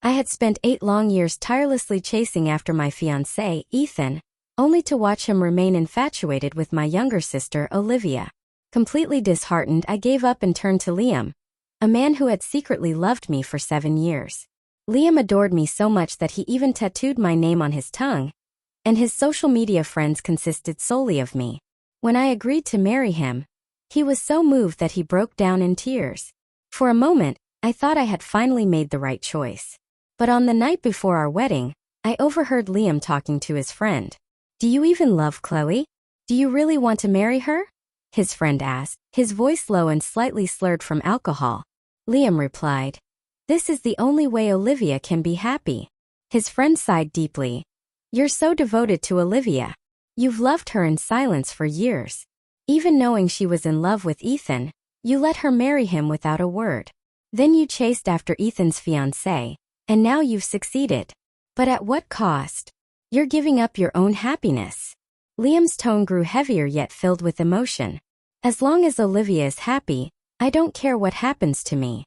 I had spent 8 long years tirelessly chasing after my fiancé, Ethan, only to watch him remain infatuated with my younger sister, Olivia. Completely disheartened, I gave up and turned to Liam, a man who had secretly loved me for 7 years. Liam adored me so much that he even tattooed my name on his tongue, and his social media friends consisted solely of me. When I agreed to marry him, he was so moved that he broke down in tears. For a moment, I thought I had finally made the right choice. But on the night before our wedding, I overheard Liam talking to his friend. "Do you even love Chloe? Do you really want to marry her?" his friend asked, his voice low and slightly slurred from alcohol. Liam replied, "This is the only way Olivia can be happy." His friend sighed deeply. "You're so devoted to Olivia. You've loved her in silence for years. Even knowing she was in love with Ethan, you let her marry him without a word. Then you chased after Ethan's fiancé, and now you've succeeded. But at what cost? You're giving up your own happiness." Liam's tone grew heavier yet filled with emotion. "As long as Olivia is happy, I don't care what happens to me."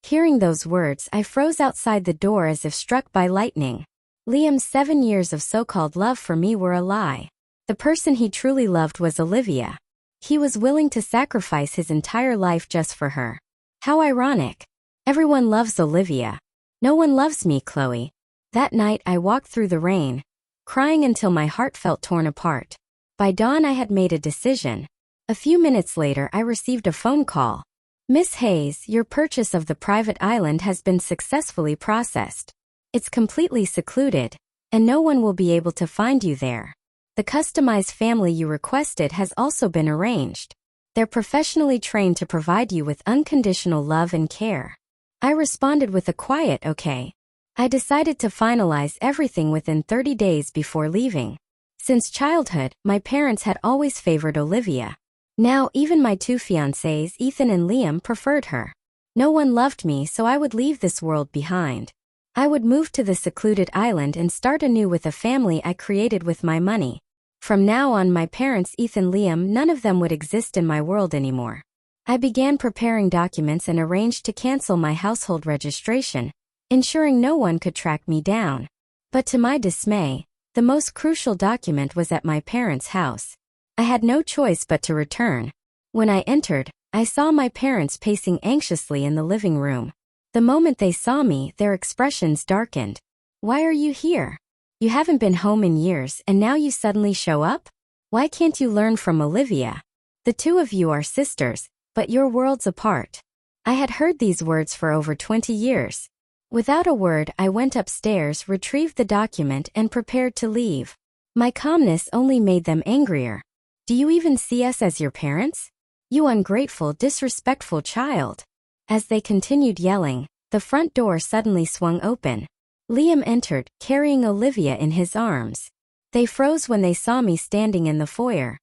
Hearing those words, I froze outside the door as if struck by lightning. Liam's 7 years of so-called love for me were a lie. The person he truly loved was Olivia. He was willing to sacrifice his entire life just for her. How ironic. Everyone loves Olivia. No one loves me, Chloe. That night I walked through the rain, crying until my heart felt torn apart. By dawn I had made a decision. A few minutes later I received a phone call. "Miss Hayes, your purchase of the private island has been successfully processed. It's completely secluded, and no one will be able to find you there. The customized family you requested has also been arranged. They're professionally trained to provide you with unconditional love and care." I responded with a quiet okay. I decided to finalize everything within 30 days before leaving. Since childhood, my parents had always favored Olivia. Now even my 2 fiancés, Ethan and Liam, preferred her. No one loved me, so I would leave this world behind. I would move to the secluded island and start anew with a family I created with my money. From now on, my parents, Ethan, Liam, none of them would exist in my world anymore. I began preparing documents and arranged to cancel my household registration, ensuring no one could track me down. But to my dismay, the most crucial document was at my parents' house. I had no choice but to return. When I entered, I saw my parents pacing anxiously in the living room. The moment they saw me, their expressions darkened. "Why are you here? You haven't been home in years and now you suddenly show up? Why can't you learn from Olivia? The 2 of you are sisters, but you're worlds apart." I had heard these words for over 20 years. Without a word, I went upstairs, retrieved the document, and prepared to leave. My calmness only made them angrier. "Do you even see us as your parents? You ungrateful, disrespectful child." As they continued yelling, the front door suddenly swung open. Liam entered, carrying Olivia in his arms. They froze when they saw me standing in the foyer.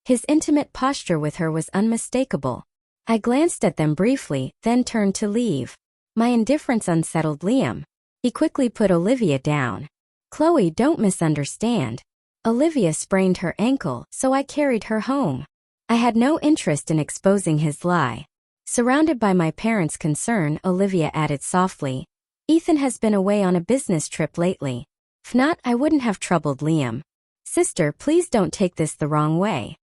His intimate posture with her was unmistakable. I glanced at them briefly, then turned to leave. My indifference unsettled Liam. He quickly put Olivia down. "Chloe, don't misunderstand. Olivia sprained her ankle, so I carried her home." I had no interest in exposing his lie. Surrounded by my parents' concern, Olivia added softly, "Ethan has been away on a business trip lately. If not, I wouldn't have troubled Liam. Sister, please don't take this the wrong way."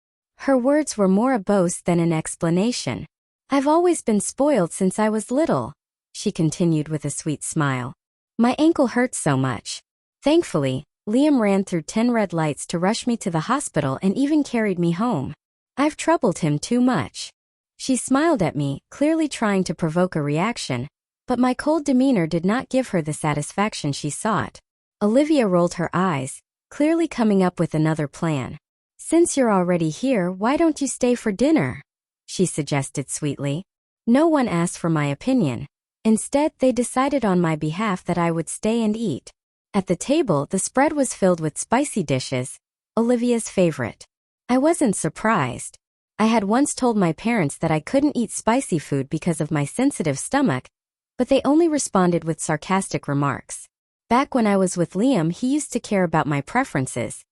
Her words were more a boast than an explanation. "I've always been spoiled since I was little," she continued with a sweet smile. "My ankle hurts so much. Thankfully, Liam ran through 10 red lights to rush me to the hospital and even carried me home. I've troubled him too much." She smiled at me, clearly trying to provoke a reaction, but my cold demeanor did not give her the satisfaction she sought. Olivia rolled her eyes, clearly coming up with another plan. "Since you're already here, why don't you stay for dinner?" she suggested sweetly. No one asked for my opinion. Instead, they decided on my behalf that I would stay and eat. At the table, the spread was filled with spicy dishes, Olivia's favorite. I wasn't surprised. I had once told my parents that I couldn't eat spicy food because of my sensitive stomach, but they only responded with sarcastic remarks. Back when I was with Liam, he used to care about my preferences.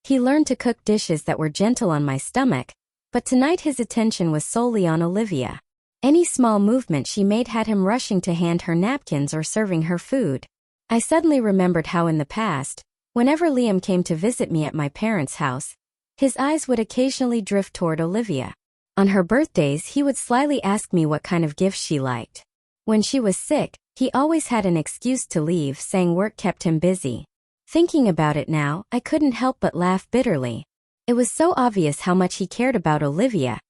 He learned to cook dishes that were gentle on my stomach, but tonight his attention was solely on Olivia. Any small movement she made had him rushing to hand her napkins or serving her food. I suddenly remembered how in the past, whenever Liam came to visit me at my parents' house, his eyes would occasionally drift toward Olivia. On her birthdays, he would slyly ask me what kind of gifts she liked. When she was sick, he always had an excuse to leave, saying work kept him busy. Thinking about it now, I couldn't help but laugh bitterly. It was so obvious how much he cared about Olivia,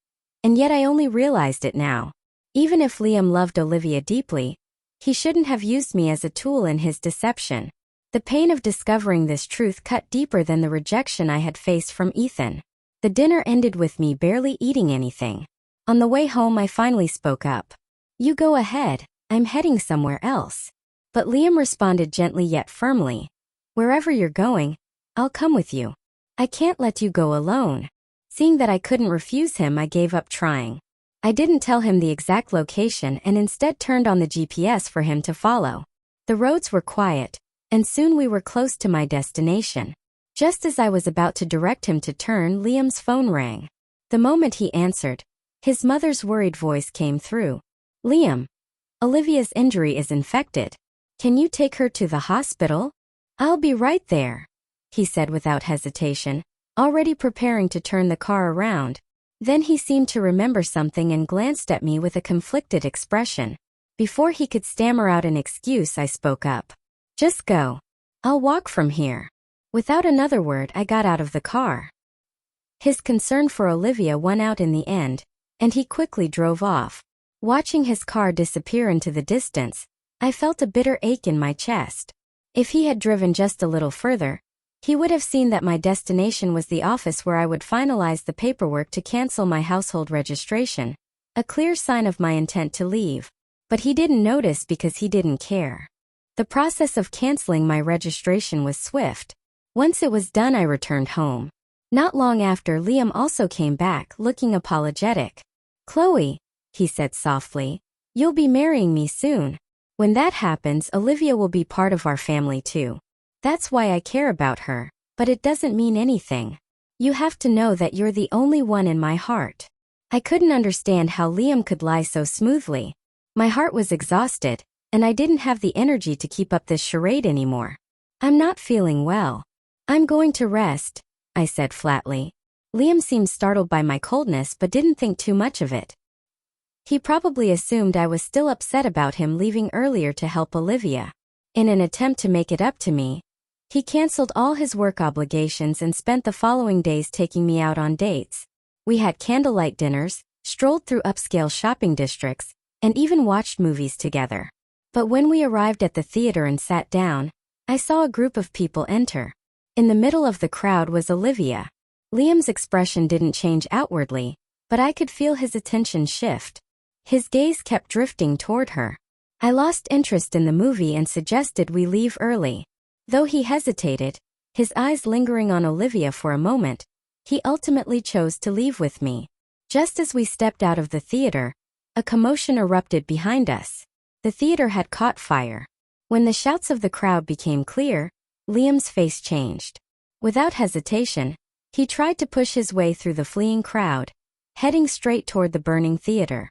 and yet I only realized it now. Even if Liam loved Olivia deeply, he shouldn't have used me as a tool in his deception. The pain of discovering this truth cut deeper than the rejection I had faced from Ethan. The dinner ended with me barely eating anything. On the way home, I finally spoke up. "You go ahead, I'm heading somewhere else." But Liam responded gently yet firmly. "Wherever you're going, I'll come with you. I can't let you go alone." Seeing that I couldn't refuse him, I gave up trying. I didn't tell him the exact location and instead turned on the GPS for him to follow. The roads were quiet, and soon we were close to my destination. Just as I was about to direct him to turn, Liam's phone rang. The moment he answered, his mother's worried voice came through. "Liam, Olivia's injury is infected. Can you take her to the hospital?" "I'll be right there," he said without hesitation, already preparing to turn the car around. Then he seemed to remember something and glanced at me with a conflicted expression. Before he could stammer out an excuse, I spoke up. "Just go. I'll walk from here." Without another word, I got out of the car. His concern for Olivia won out in the end, and he quickly drove off. Watching his car disappear into the distance, I felt a bitter ache in my chest. If he had driven just a little further, he would have seen that my destination was the office where I would finalize the paperwork to cancel my household registration, a clear sign of my intent to leave. But he didn't notice because he didn't care. The process of canceling my registration was swift. Once it was done, I returned home. Not long after, Liam also came back, looking apologetic. "Chloe," he said softly, "you'll be marrying me soon. When that happens, Olivia will be part of our family too. That's why I care about her, but it doesn't mean anything. You have to know that you're the only one in my heart." I couldn't understand how Liam could lie so smoothly. My heart was exhausted, and I didn't have the energy to keep up this charade anymore. "I'm not feeling well. I'm going to rest," I said flatly. Liam seemed startled by my coldness but didn't think too much of it. He probably assumed I was still upset about him leaving earlier to help Olivia. In an attempt to make it up to me, he canceled all his work obligations and spent the following days taking me out on dates. We had candlelight dinners, strolled through upscale shopping districts, and even watched movies together. But when we arrived at the theater and sat down, I saw a group of people enter. In the middle of the crowd was Olivia. Liam's expression didn't change outwardly, but I could feel his attention shift. His gaze kept drifting toward her. I lost interest in the movie and suggested we leave early. Though he hesitated, his eyes lingering on Olivia for a moment, he ultimately chose to leave with me. Just as we stepped out of the theater, a commotion erupted behind us. The theater had caught fire. When the shouts of the crowd became clear, Liam's face changed. Without hesitation, he tried to push his way through the fleeing crowd, heading straight toward the burning theater.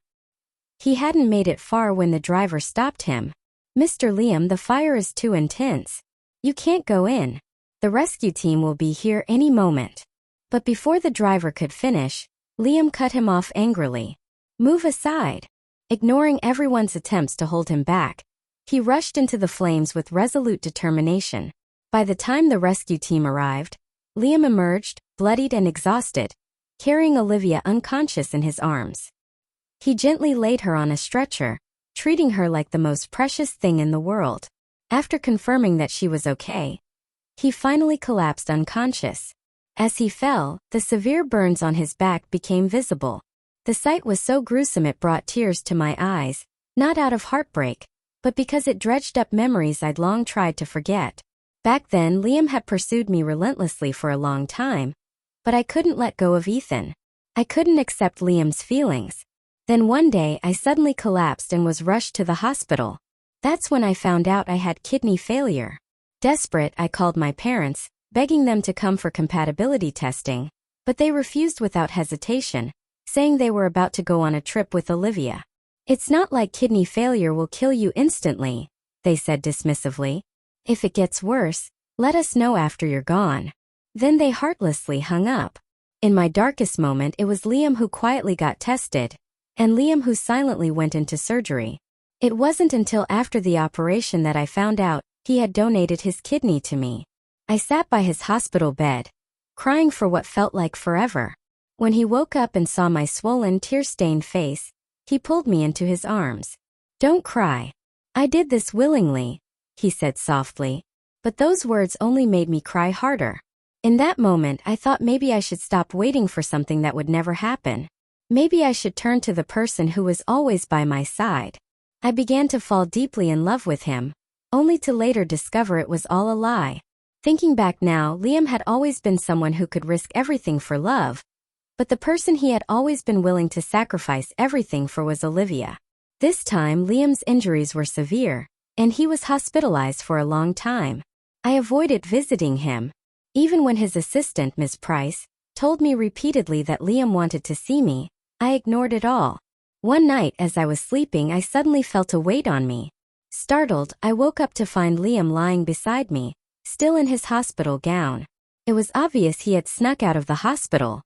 He hadn't made it far when the driver stopped him. "Mr. Liam, the fire is too intense. You can't go in. The rescue team will be here any moment." But before the driver could finish, Liam cut him off angrily. "Move aside." Ignoring everyone's attempts to hold him back, he rushed into the flames with resolute determination. By the time the rescue team arrived, Liam emerged, bloodied and exhausted, carrying Olivia unconscious in his arms. He gently laid her on a stretcher, treating her like the most precious thing in the world. After confirming that she was okay, he finally collapsed unconscious. As he fell, the severe burns on his back became visible. The sight was so gruesome it brought tears to my eyes, not out of heartbreak, but because it dredged up memories I'd long tried to forget. Back then, Liam had pursued me relentlessly for a long time, but I couldn't let go of Ethan. I couldn't accept Liam's feelings. Then one day, I suddenly collapsed and was rushed to the hospital. That's when I found out I had kidney failure. Desperate, I called my parents, begging them to come for compatibility testing, but they refused without hesitation, saying they were about to go on a trip with Olivia. "It's not like kidney failure will kill you instantly," they said dismissively. If it gets worse, let us know after you're gone." Then they heartlessly hung up. In my darkest moment, it was Liam who quietly got tested, and Liam who silently went into surgery. It wasn't until after the operation that I found out he had donated his kidney to me. I sat by his hospital bed, crying for what felt like forever. When he woke up and saw my swollen, tear-stained face, he pulled me into his arms. "Don't cry. I did this willingly," he said softly, but those words only made me cry harder. In that moment, I thought maybe I should stop waiting for something that would never happen. Maybe I should turn to the person who was always by my side. I began to fall deeply in love with him, only to later discover it was all a lie. Thinking back now, Liam had always been someone who could risk everything for love, but the person he had always been willing to sacrifice everything for was Olivia. This time, Liam's injuries were severe, and he was hospitalized for a long time. I avoided visiting him. Even when his assistant, Ms. Price, told me repeatedly that Liam wanted to see me, I ignored it all. One night as I was sleeping, I suddenly felt a weight on me. Startled, I woke up to find Liam lying beside me, still in his hospital gown. It was obvious he had snuck out of the hospital.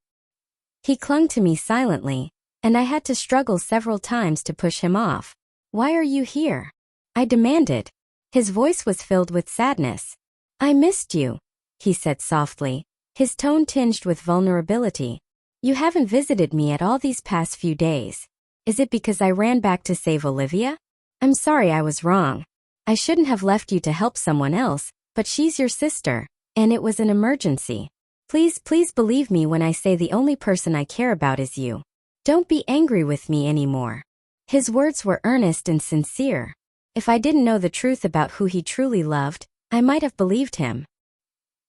He clung to me silently, and I had to struggle several times to push him off. "Why are you here?" I demanded. His voice was filled with sadness. "I missed you," he said softly, his tone tinged with vulnerability. "You haven't visited me at all these past few days. Is it because I ran back to save Olivia? I'm sorry, I was wrong. I shouldn't have left you to help someone else, but she's your sister, and it was an emergency. Please believe me when I say the only person I care about is you. Don't be angry with me anymore." His words were earnest and sincere. If I didn't know the truth about who he truly loved, I might have believed him.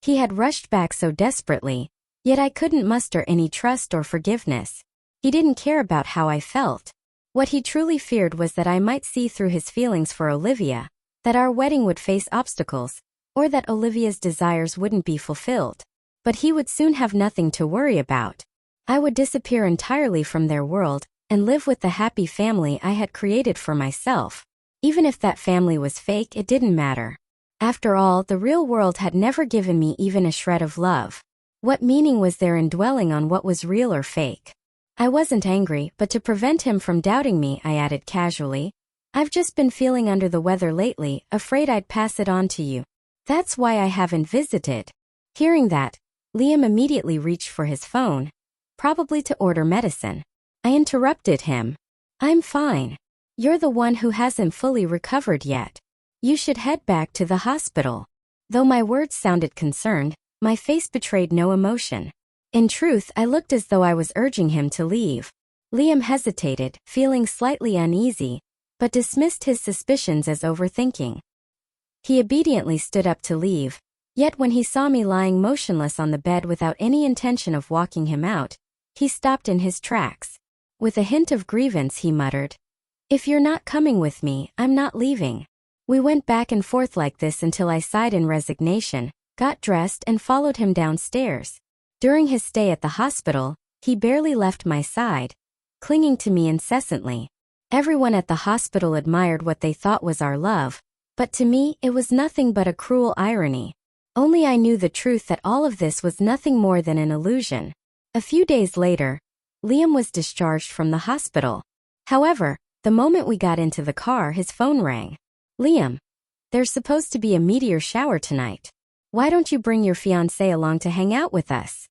He had rushed back so desperately, yet I couldn't muster any trust or forgiveness. He didn't care about how I felt. What he truly feared was that I might see through his feelings for Olivia, that our wedding would face obstacles, or that Olivia's desires wouldn't be fulfilled. But he would soon have nothing to worry about. I would disappear entirely from their world and live with the happy family I had created for myself. Even if that family was fake, it didn't matter. After all, the real world had never given me even a shred of love. What meaning was there in dwelling on what was real or fake? I wasn't angry, but to prevent him from doubting me, I added casually, "I've just been feeling under the weather lately, afraid I'd pass it on to you. That's why I haven't visited." Hearing that, Liam immediately reached for his phone, probably to order medicine. I interrupted him. "I'm fine. You're the one who hasn't fully recovered yet. You should head back to the hospital." Though my words sounded concerned, my face betrayed no emotion. In truth, I looked as though I was urging him to leave. Liam hesitated, feeling slightly uneasy, but dismissed his suspicions as overthinking. He obediently stood up to leave, yet when he saw me lying motionless on the bed without any intention of walking him out, he stopped in his tracks. With a hint of grievance, he muttered, "If you're not coming with me, I'm not leaving." We went back and forth like this until I sighed in resignation, got dressed and followed him downstairs. During his stay at the hospital, he barely left my side, clinging to me incessantly. Everyone at the hospital admired what they thought was our love, but to me it was nothing but a cruel irony. Only I knew the truth that all of this was nothing more than an illusion. A few days later, Liam was discharged from the hospital. However, the moment we got into the car, his phone rang. "Liam, there's supposed to be a meteor shower tonight. Why don't you bring your fiancé along to hang out with us?"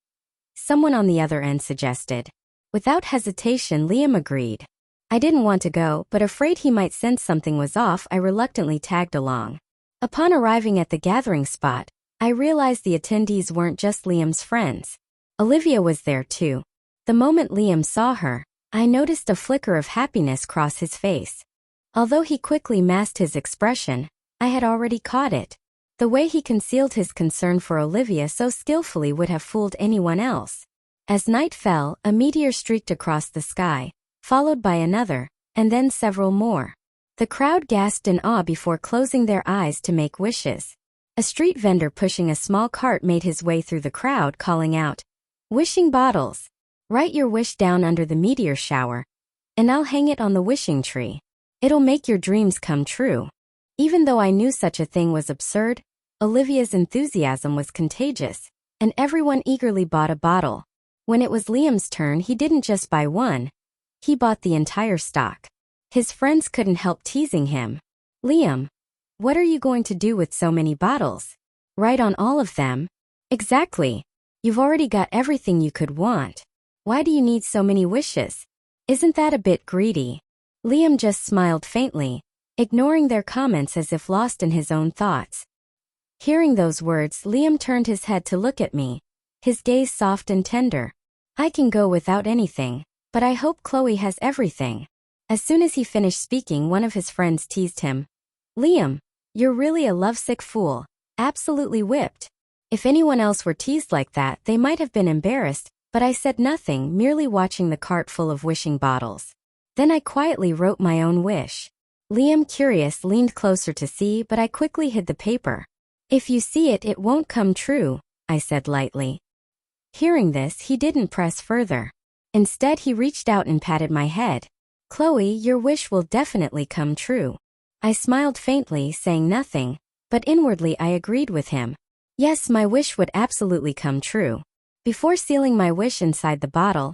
someone on the other end suggested. Without hesitation, Liam agreed. I didn't want to go, but afraid he might sense something was off, I reluctantly tagged along. Upon arriving at the gathering spot, I realized the attendees weren't just Liam's friends. Olivia was there too. The moment Liam saw her, I noticed a flicker of happiness cross his face. Although he quickly masked his expression, I had already caught it. The way he concealed his concern for Olivia so skillfully would have fooled anyone else. As night fell, a meteor streaked across the sky, followed by another, and then several more. The crowd gasped in awe before closing their eyes to make wishes. A street vendor pushing a small cart made his way through the crowd, calling out, "Wishing bottles! Write your wish down under the meteor shower, and I'll hang it on the wishing tree. It'll make your dreams come true." Even though I knew such a thing was absurd, Olivia's enthusiasm was contagious, and everyone eagerly bought a bottle. When it was Liam's turn, he didn't just buy one, he bought the entire stock. His friends couldn't help teasing him. "Liam, what are you going to do with so many bottles? Right on all of them?" "Exactly. You've already got everything you could want. Why do you need so many wishes? Isn't that a bit greedy?" Liam just smiled faintly, ignoring their comments as if lost in his own thoughts. Hearing those words, Liam turned his head to look at me, his gaze soft and tender. "I can go without anything, but I hope Chloe has everything." As soon as he finished speaking, one of his friends teased him. "Liam, you're really a lovesick fool, absolutely whipped." If anyone else were teased like that, they might have been embarrassed, but I said nothing, merely watching the cart full of wishing bottles. Then I quietly wrote my own wish. Liam, curious, leaned closer to see, but I quickly hid the paper. "If you see it, it won't come true," I said lightly. Hearing this, he didn't press further. Instead, he reached out and patted my head. "Chloe, your wish will definitely come true." I smiled faintly, saying nothing, but inwardly I agreed with him. Yes, my wish would absolutely come true. Before sealing my wish inside the bottle,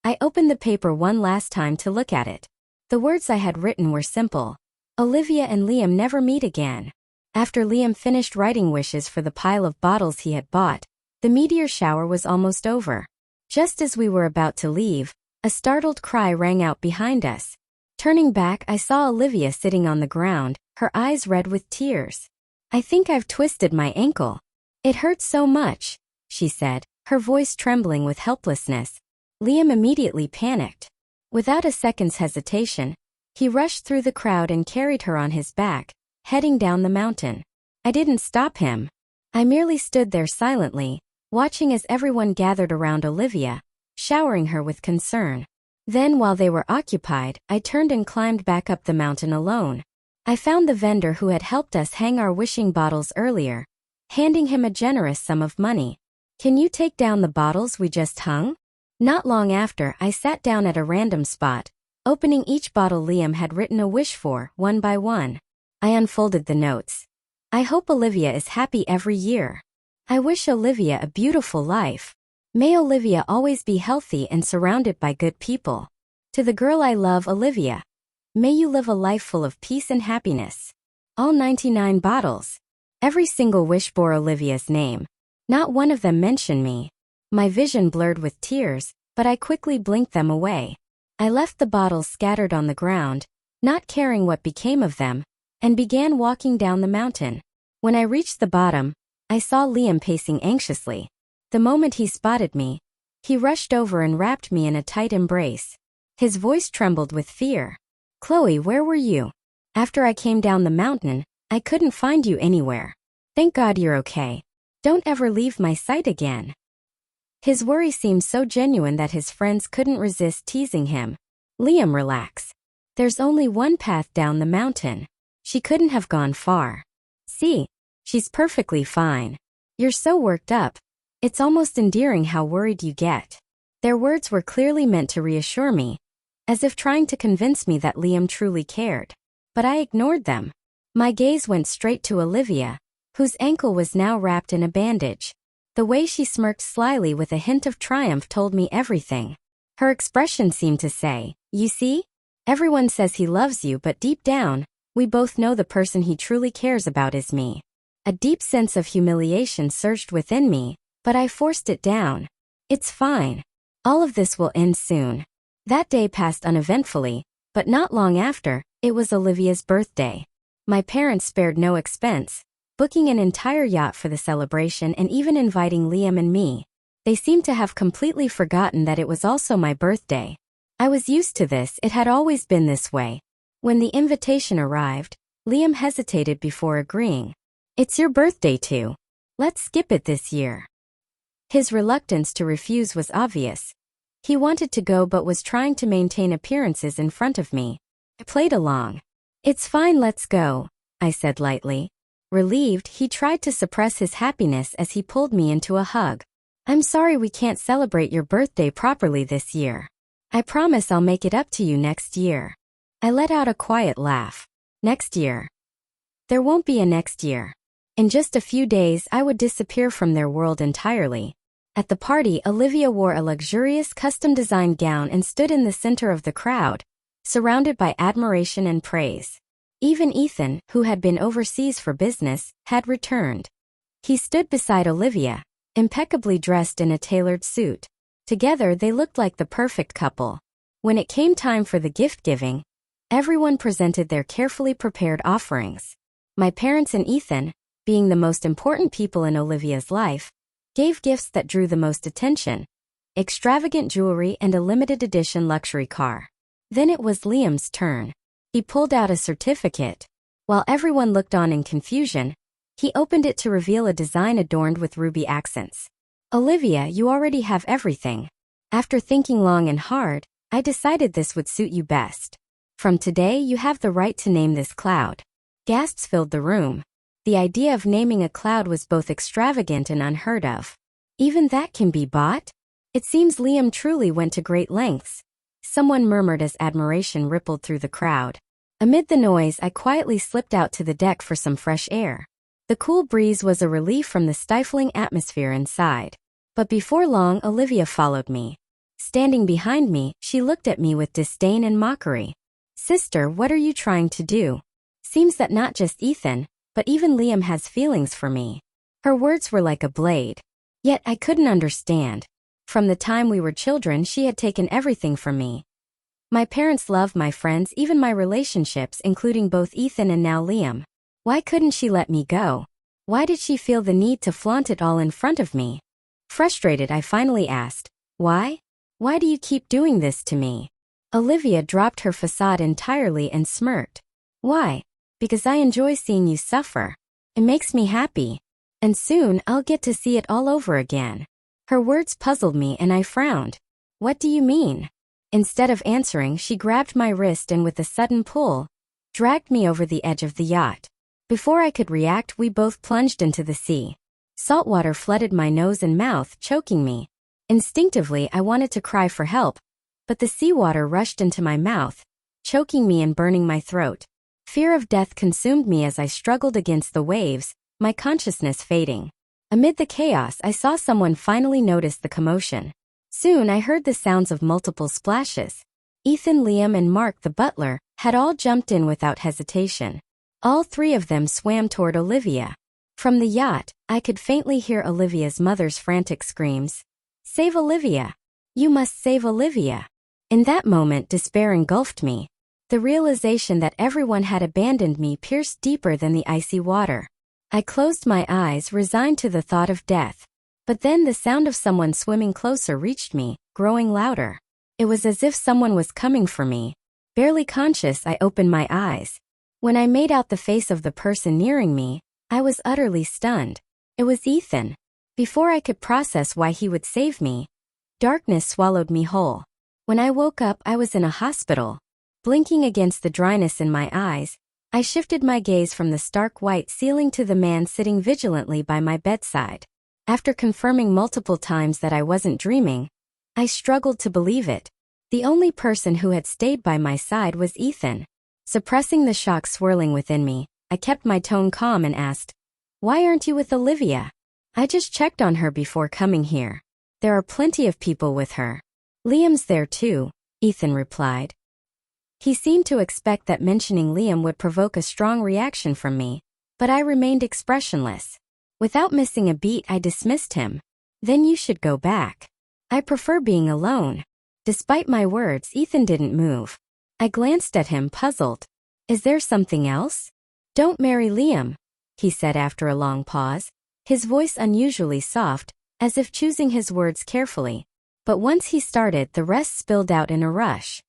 I opened the paper one last time to look at it. The words I had written were simple. Olivia and Liam never meet again. After Liam finished writing wishes for the pile of bottles he had bought, the meteor shower was almost over. Just as we were about to leave, a startled cry rang out behind us. Turning back, I saw Olivia sitting on the ground, her eyes red with tears. "I think I've twisted my ankle. It hurts so much," she said, her voice trembling with helplessness. Liam immediately panicked. Without a second's hesitation, he rushed through the crowd and carried her on his back, heading down the mountain. I didn't stop him. I merely stood there silently, watching as everyone gathered around Olivia, showering her with concern. Then, while they were occupied, I turned and climbed back up the mountain alone. I found the vendor who had helped us hang our wishing bottles earlier, handing him a generous sum of money. "Can you take down the bottles we just hung?" Not long after, I sat down at a random spot, opening each bottle Liam had written a wish for, one by one. I unfolded the notes. "I hope Olivia is happy every year. I wish Olivia a beautiful life. May Olivia always be healthy and surrounded by good people. To the girl I love, Olivia. May you live a life full of peace and happiness." All 99 bottles. Every single wish bore Olivia's name. Not one of them mentioned me. My vision blurred with tears, but I quickly blinked them away. I left the bottles scattered on the ground, not caring what became of them, and began walking down the mountain. When I reached the bottom, I saw Liam pacing anxiously. The moment he spotted me, he rushed over and wrapped me in a tight embrace. His voice trembled with fear. "Chloe, where were you? After I came down the mountain, I couldn't find you anywhere. Thank God you're okay. Don't ever leave my sight again." His worry seemed so genuine that his friends couldn't resist teasing him. "Liam, relax. There's only one path down the mountain. She couldn't have gone far. See, she's perfectly fine. You're so worked up. It's almost endearing how worried you get." Their words were clearly meant to reassure me, as if trying to convince me that Liam truly cared. But I ignored them. My gaze went straight to Olivia, whose ankle was now wrapped in a bandage. The way she smirked slyly with a hint of triumph told me everything. Her expression seemed to say, "You see? Everyone says he loves you, but deep down, we both know the person he truly cares about is me." A deep sense of humiliation surged within me, but I forced it down. "It's fine. All of this will end soon." That day passed uneventfully, but not long after, it was Olivia's birthday. My parents spared no expense, booking an entire yacht for the celebration and even inviting Liam and me. They seemed to have completely forgotten that it was also my birthday. I was used to this, it had always been this way. When the invitation arrived, Liam hesitated before agreeing. "It's your birthday too. Let's skip it this year." His reluctance to refuse was obvious. He wanted to go but was trying to maintain appearances in front of me. I played along. "It's fine, let's go," I said lightly. Relieved, he tried to suppress his happiness as he pulled me into a hug. "I'm sorry we can't celebrate your birthday properly this year. I promise I'll make it up to you next year." I let out a quiet laugh. "Next year? There won't be a next year. In just a few days, I would disappear from their world entirely. At the party, Olivia wore a luxurious custom-designed gown and stood in the center of the crowd, surrounded by admiration and praise. Even Ethan, who had been overseas for business, had returned. He stood beside Olivia, impeccably dressed in a tailored suit. Together, they looked like the perfect couple. When it came time for the gift-giving, everyone presented their carefully prepared offerings. My parents and Ethan, being the most important people in Olivia's life, gave gifts that drew the most attention: extravagant jewelry and a limited edition luxury car. Then it was Liam's turn. He pulled out a certificate. While everyone looked on in confusion, he opened it to reveal a design adorned with ruby accents. "Olivia, you already have everything. After thinking long and hard, I decided this would suit you best. From today, you have the right to name this cloud." Gasps filled the room. The idea of naming a cloud was both extravagant and unheard of. "Even that can be bought? It seems Liam truly went to great lengths," someone murmured as admiration rippled through the crowd. Amid the noise, I quietly slipped out to the deck for some fresh air. The cool breeze was a relief from the stifling atmosphere inside. But before long, Olivia followed me. Standing behind me, she looked at me with disdain and mockery. "Sister, what are you trying to do? Seems that not just Ethan, but even Liam has feelings for me." Her words were like a blade. Yet I couldn't understand. From the time we were children, she had taken everything from me. My parents' love, my friends, even my relationships, including both Ethan and now Liam. Why couldn't she let me go? Why did she feel the need to flaunt it all in front of me? Frustrated, I finally asked, "Why? Why do you keep doing this to me?" Olivia dropped her facade entirely and smirked. "Why? Because I enjoy seeing you suffer. It makes me happy. And soon I'll get to see it all over again." Her words puzzled me and I frowned. "What do you mean?" Instead of answering, she grabbed my wrist and with a sudden pull, dragged me over the edge of the yacht. Before I could react, we both plunged into the sea. Salt water flooded my nose and mouth, choking me. Instinctively, I wanted to cry for help, but the seawater rushed into my mouth, choking me and burning my throat. Fear of death consumed me as I struggled against the waves, my consciousness fading. Amid the chaos, I saw someone finally notice the commotion. Soon I heard the sounds of multiple splashes. Ethan, Liam, and Mark, the butler, had all jumped in without hesitation. All three of them swam toward Olivia. From the yacht, I could faintly hear Olivia's mother's frantic screams. "Save Olivia! You must save Olivia!" In that moment, despair engulfed me. The realization that everyone had abandoned me pierced deeper than the icy water. I closed my eyes, resigned to the thought of death. But then the sound of someone swimming closer reached me, growing louder. It was as if someone was coming for me. Barely conscious, I opened my eyes. When I made out the face of the person nearing me, I was utterly stunned. It was Ethan. Before I could process why he would save me, darkness swallowed me whole. When I woke up, I was in a hospital. Blinking against the dryness in my eyes, I shifted my gaze from the stark white ceiling to the man sitting vigilantly by my bedside. After confirming multiple times that I wasn't dreaming, I struggled to believe it. The only person who had stayed by my side was Ethan. Suppressing the shock swirling within me, I kept my tone calm and asked, "Why aren't you with Olivia?" "I just checked on her before coming here. There are plenty of people with her." "Liam's there too," Ethan replied. He seemed to expect that mentioning Liam would provoke a strong reaction from me, but I remained expressionless. Without missing a beat, I dismissed him. "Then you should go back. I prefer being alone." Despite my words, Ethan didn't move. I glanced at him, puzzled. "Is there something else?" "Don't marry Liam," he said after a long pause, his voice unusually soft, as if choosing his words carefully. But once he started, the rest spilled out in a rush.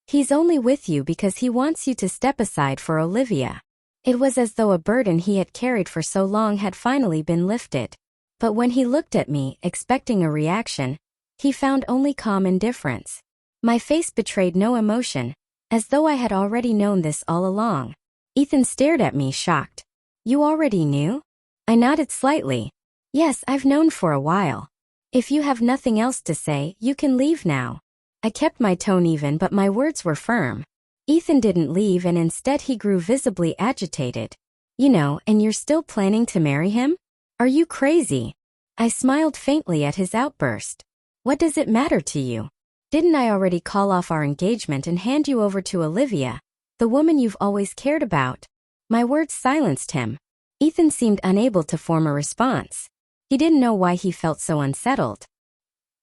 "He's only with you because he wants you to step aside for Olivia." It was as though a burden he had carried for so long had finally been lifted. But when he looked at me, expecting a reaction, he found only calm indifference. My face betrayed no emotion, as though I had already known this all along. Ethan stared at me, shocked. "You already knew?" I nodded slightly. "Yes, I've known for a while. If you have nothing else to say, you can leave now." I kept my tone even, but my words were firm. Ethan didn't leave, and instead he grew visibly agitated. And you're still planning to marry him? Are you crazy? I smiled faintly at his outburst. What does it matter to you? Didn't I already call off our engagement and hand you over to Olivia, the woman you've always cared about? My words silenced him. Ethan seemed unable to form a response. He didn't know why he felt so unsettled.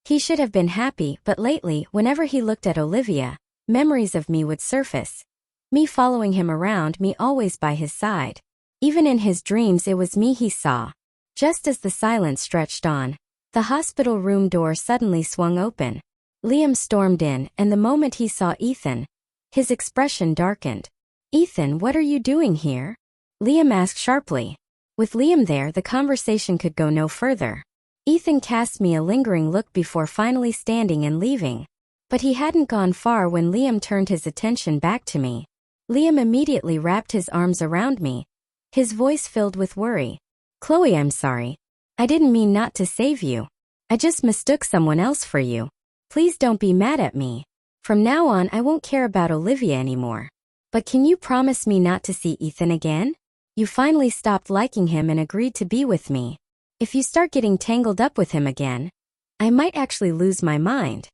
He should have been happy, but lately, whenever he looked at Olivia, memories of me would surface. Me following him around, me always by his side. Even in his dreams it was me he saw. Just as the silence stretched on, the hospital room door suddenly swung open. Liam stormed in, and the moment he saw Ethan, his expression darkened. "Ethan, what are you doing here?" Liam asked sharply. With Liam there, the conversation could go no further. Ethan cast me a lingering look before finally standing and leaving. But he hadn't gone far when Liam turned his attention back to me. Liam immediately wrapped his arms around me, his voice filled with worry. "Chloe, I'm sorry. I didn't mean not to save you. I just mistook someone else for you. Please don't be mad at me. From now on, I won't care about Olivia anymore. But can you promise me not to see Ethan again? You finally stopped liking him and agreed to be with me. If you start getting tangled up with him again, I might actually lose my mind."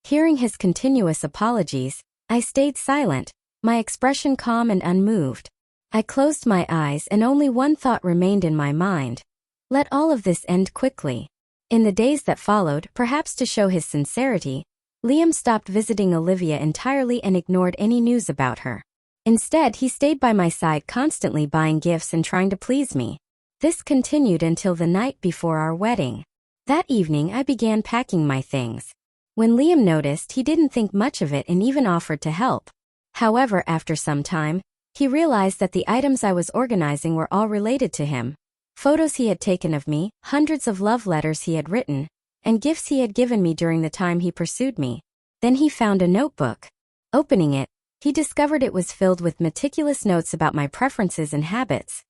Hearing his continuous apologies, I stayed silent, my expression calm and unmoved. I closed my eyes and only one thought remained in my mind. Let all of this end quickly. In the days that followed, perhaps to show his sincerity, Liam stopped visiting Olivia entirely and ignored any news about her. Instead, he stayed by my side constantly buying gifts and trying to please me. This continued until the night before our wedding. That evening, I began packing my things. When Liam noticed, he didn't think much of it and even offered to help. However, after some time, he realized that the items I was organizing were all related to him. Photos he had taken of me, hundreds of love letters he had written, and gifts he had given me during the time he pursued me. Then he found a notebook. Opening it, he discovered it was filled with meticulous notes about my preferences and habits.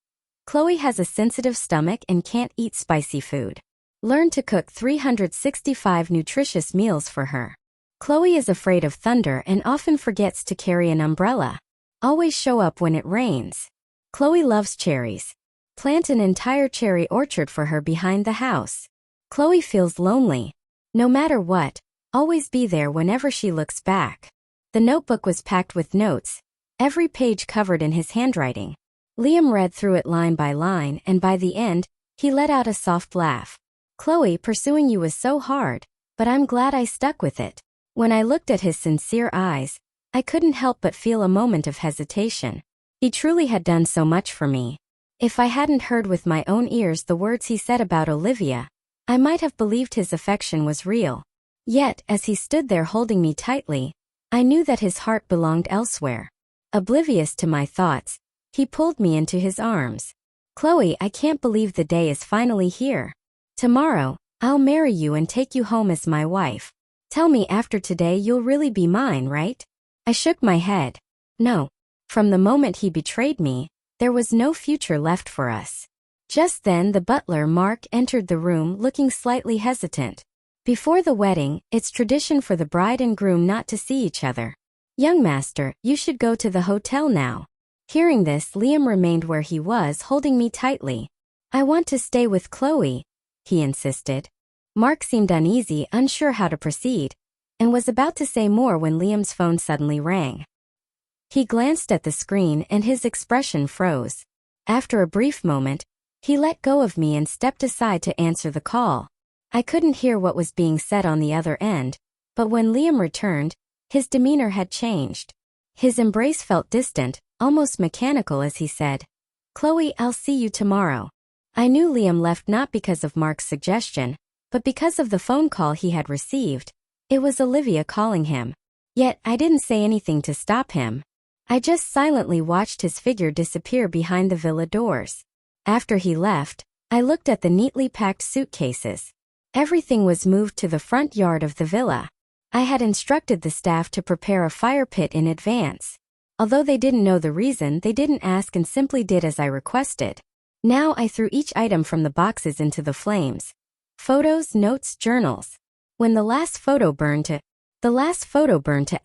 "Chloe has a sensitive stomach and can't eat spicy food. Learn to cook 365 nutritious meals for her. Chloe is afraid of thunder and often forgets to carry an umbrella. Always show up when it rains. Chloe loves cherries. Plant an entire cherry orchard for her behind the house. Chloe feels lonely. No matter what, always be there whenever she looks back." The notebook was packed with notes, every page covered in his handwriting. Liam read through it line by line, and by the end, he let out a soft laugh. "Chloe, pursuing you was so hard, but I'm glad I stuck with it." When I looked at his sincere eyes, I couldn't help but feel a moment of hesitation. He truly had done so much for me. If I hadn't heard with my own ears the words he said about Olivia, I might have believed his affection was real. Yet, as he stood there holding me tightly, I knew that his heart belonged elsewhere. Oblivious to my thoughts, he pulled me into his arms. "Chloe, I can't believe the day is finally here. Tomorrow, I'll marry you and take you home as my wife. Tell me after today you'll really be mine, right?" I shook my head. No. From the moment he betrayed me, there was no future left for us. Just then the butler Mark entered the room looking slightly hesitant. Before the wedding, it's tradition for the bride and groom not to see each other. "Young master, you should go to the hotel now." Hearing this, Liam remained where he was, holding me tightly. "I want to stay with Chloe," he insisted. Mark seemed uneasy, unsure how to proceed, and was about to say more when Liam's phone suddenly rang. He glanced at the screen and his expression froze. After a brief moment, he let go of me and stepped aside to answer the call. I couldn't hear what was being said on the other end, but when Liam returned, his demeanor had changed. His embrace felt distant, almost mechanical as he said, "Chloe, I'll see you tomorrow." I knew Liam left not because of Mark's suggestion, but because of the phone call he had received. It was Olivia calling him. Yet I didn't say anything to stop him. I just silently watched his figure disappear behind the villa doors. After he left, I looked at the neatly packed suitcases. Everything was moved to the front yard of the villa. I had instructed the staff to prepare a fire pit in advance. Although they didn't know the reason, they didn't ask and simply did as I requested. Now I threw each item from the boxes into the flames. Photos, notes, journals. When the last photo burned to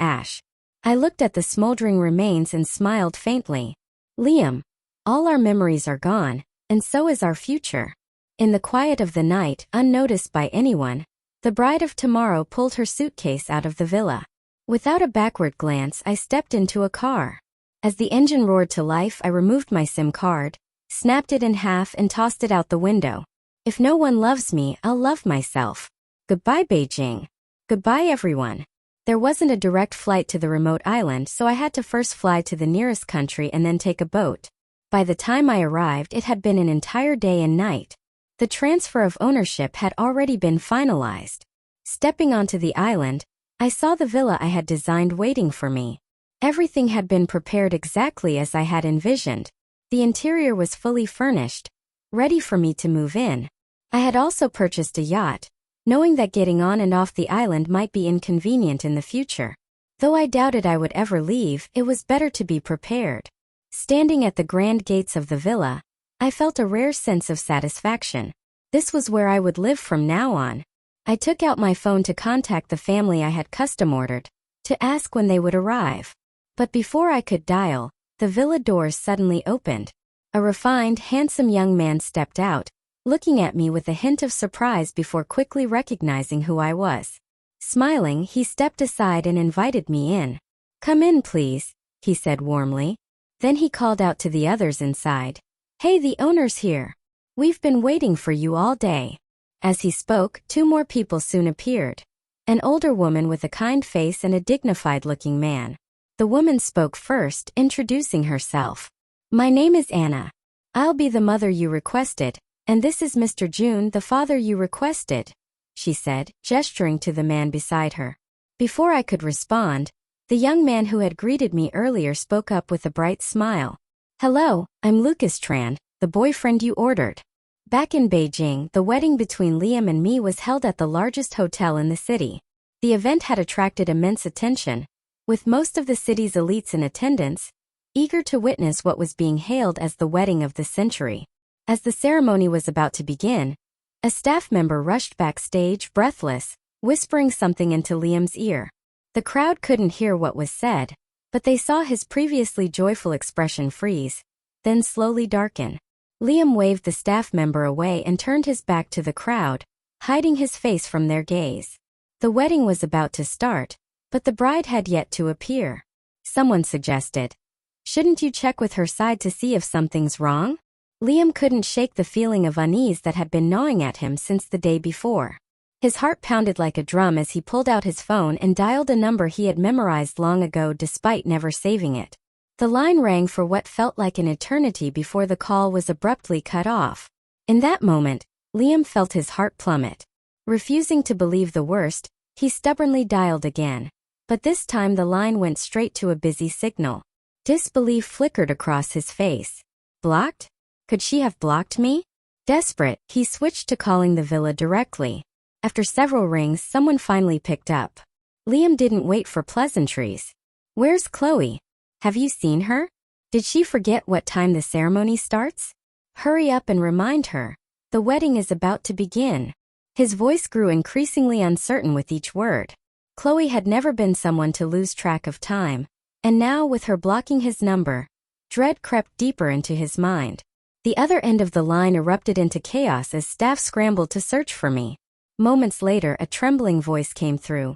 ash, I looked at the smoldering remains and smiled faintly. "Liam, All our memories are gone, and so is our future. In the quiet of the night, unnoticed by anyone, the bride of tomorrow pulled her suitcase out of the villa. Without a backward glance, I stepped into a car. As the engine roared to life, I removed my SIM card, snapped it in half and tossed it out the window. If no one loves me, I'll love myself. Goodbye, Beijing. Goodbye, everyone. There wasn't a direct flight to the remote island, so I had to first fly to the nearest country and then take a boat. By the time I arrived, it had been an entire day and night. The transfer of ownership had already been finalized. Stepping onto the island, I saw the villa I had designed waiting for me. Everything had been prepared exactly as I had envisioned. The interior was fully furnished, ready for me to move in. I had also purchased a yacht, knowing that getting on and off the island might be inconvenient in the future. Though I doubted I would ever leave, it was better to be prepared. Standing at the grand gates of the villa, I felt a rare sense of satisfaction. This was where I would live from now on. I took out my phone to contact the family I had custom ordered, to ask when they would arrive. But before I could dial, the villa doors suddenly opened. A refined, handsome young man stepped out, looking at me with a hint of surprise before quickly recognizing who I was. Smiling, he stepped aside and invited me in. "Come in, please," he said warmly. Then he called out to the others inside. "Hey, the owner's here. We've been waiting for you all day." As he spoke, two more people soon appeared. An older woman with a kind face and a dignified-looking man. The woman spoke first, introducing herself. "My name is Anna. I'll be the mother you requested, and this is Mr. June, the father you requested," she said, gesturing to the man beside her. Before I could respond, the young man who had greeted me earlier spoke up with a bright smile. "Hello, I'm Lucas Tran, the boyfriend you ordered." Back in Beijing, the wedding between Liam and me was held at the largest hotel in the city. The event had attracted immense attention, with most of the city's elites in attendance, eager to witness what was being hailed as the wedding of the century. As the ceremony was about to begin, a staff member rushed backstage, breathless, whispering something into Liam's ear. The crowd couldn't hear what was said, but they saw his previously joyful expression freeze, then slowly darken. Liam waved the staff member away and turned his back to the crowd, hiding his face from their gaze. The wedding was about to start, but the bride had yet to appear. Someone suggested, "Shouldn't you check with her side to see if something's wrong?" Liam couldn't shake the feeling of unease that had been gnawing at him since the day before. His heart pounded like a drum as he pulled out his phone and dialed a number he had memorized long ago despite never saving it. The line rang for what felt like an eternity before the call was abruptly cut off. In that moment, Liam felt his heart plummet. Refusing to believe the worst, he stubbornly dialed again. But this time the line went straight to a busy signal. Disbelief flickered across his face. Blocked? Could she have blocked me? Desperate, he switched to calling the villa directly. After several rings, someone finally picked up. Liam didn't wait for pleasantries. "Where's Chloe? Have you seen her? Did she forget what time the ceremony starts? Hurry up and remind her. The wedding is about to begin." His voice grew increasingly uncertain with each word. Chloe had never been someone to lose track of time, and now with her blocking his number, dread crept deeper into his mind. The other end of the line erupted into chaos as staff scrambled to search for me. Moments later, a trembling voice came through.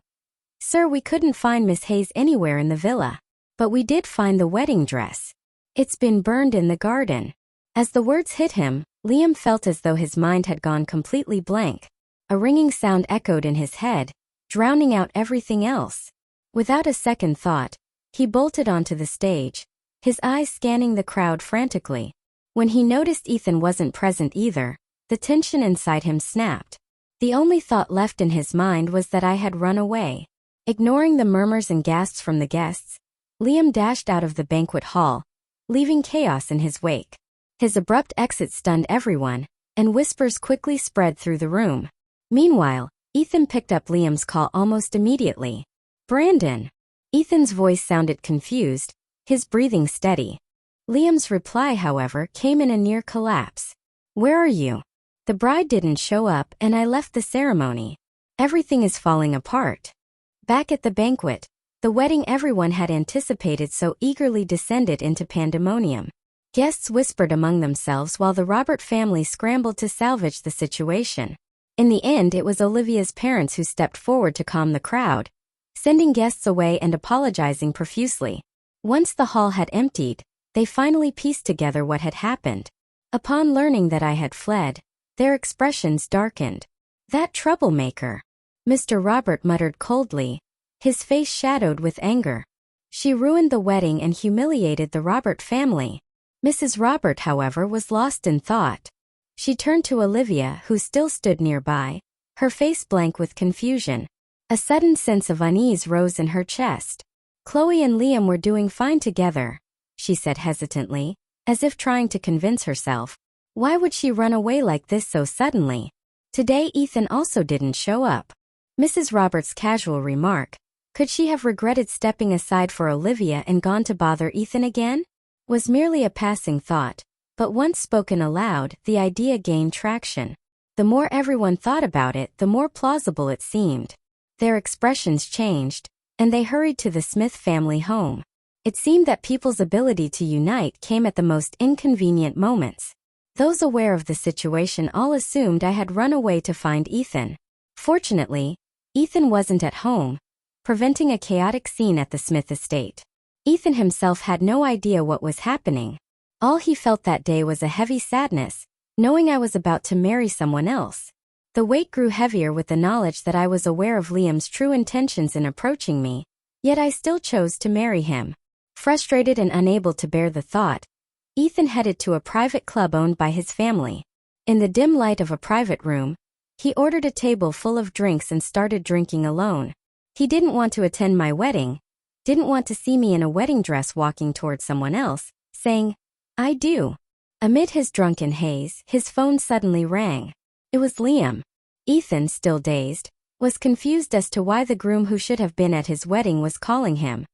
"Sir, we couldn't find Miss Hayes anywhere in the villa. But we did find the wedding dress. It's been burned in the garden." As the words hit him, Liam felt as though his mind had gone completely blank. A ringing sound echoed in his head, drowning out everything else. Without a second thought, he bolted onto the stage, his eyes scanning the crowd frantically. When he noticed Ethan wasn't present either, the tension inside him snapped. The only thought left in his mind was that I had run away. Ignoring the murmurs and gasps from the guests, Liam dashed out of the banquet hall, leaving chaos in his wake. His abrupt exit stunned everyone, and whispers quickly spread through the room. Meanwhile, Ethan picked up Liam's call almost immediately. "Brandon." Ethan's voice sounded confused, his breathing steady. Liam's reply, however, came in a near collapse. "Where are you? The bride didn't show up and I left the ceremony. Everything is falling apart." Back at the banquet, the wedding everyone had anticipated so eagerly descended into pandemonium. Guests whispered among themselves while the Robert family scrambled to salvage the situation. In the end, it was Olivia's parents who stepped forward to calm the crowd, sending guests away and apologizing profusely. Once the hall had emptied, they finally pieced together what had happened. Upon learning that I had fled, their expressions darkened. "That troublemaker," Mr. Robert muttered coldly, his face shadowed with anger. "She ruined the wedding and humiliated the Robert family." Mrs. Robert, however, was lost in thought. She turned to Olivia, who still stood nearby, her face blank with confusion. A sudden sense of unease rose in her chest. "Chloe and Liam were doing fine together," she said hesitantly, as if trying to convince herself. Why would she run away like this so suddenly? Today Ethan also didn't show up. Mrs. Roberts' casual remark, could she have regretted stepping aside for Olivia and gone to bother Ethan again? Was merely a passing thought, but once spoken aloud, the idea gained traction. The more everyone thought about it, the more plausible it seemed. Their expressions changed, and they hurried to the Smith family home. It seemed that people's ability to unite came at the most inconvenient moments. Those aware of the situation all assumed I had run away to find Ethan. Fortunately, Ethan wasn't at home, preventing a chaotic scene at the Smith estate. Ethan himself had no idea what was happening. All he felt that day was a heavy sadness, knowing I was about to marry someone else. The weight grew heavier with the knowledge that I was aware of Liam's true intentions in approaching me, yet I still chose to marry him. Frustrated and unable to bear the thought, Ethan headed to a private club owned by his family. In the dim light of a private room, he ordered a table full of drinks and started drinking alone. He didn't want to attend my wedding, didn't want to see me in a wedding dress walking toward someone else, saying, "I do." Amid his drunken haze, his phone suddenly rang. It was Liam. Ethan, still dazed, was confused as to why the groom who should have been at his wedding was calling him.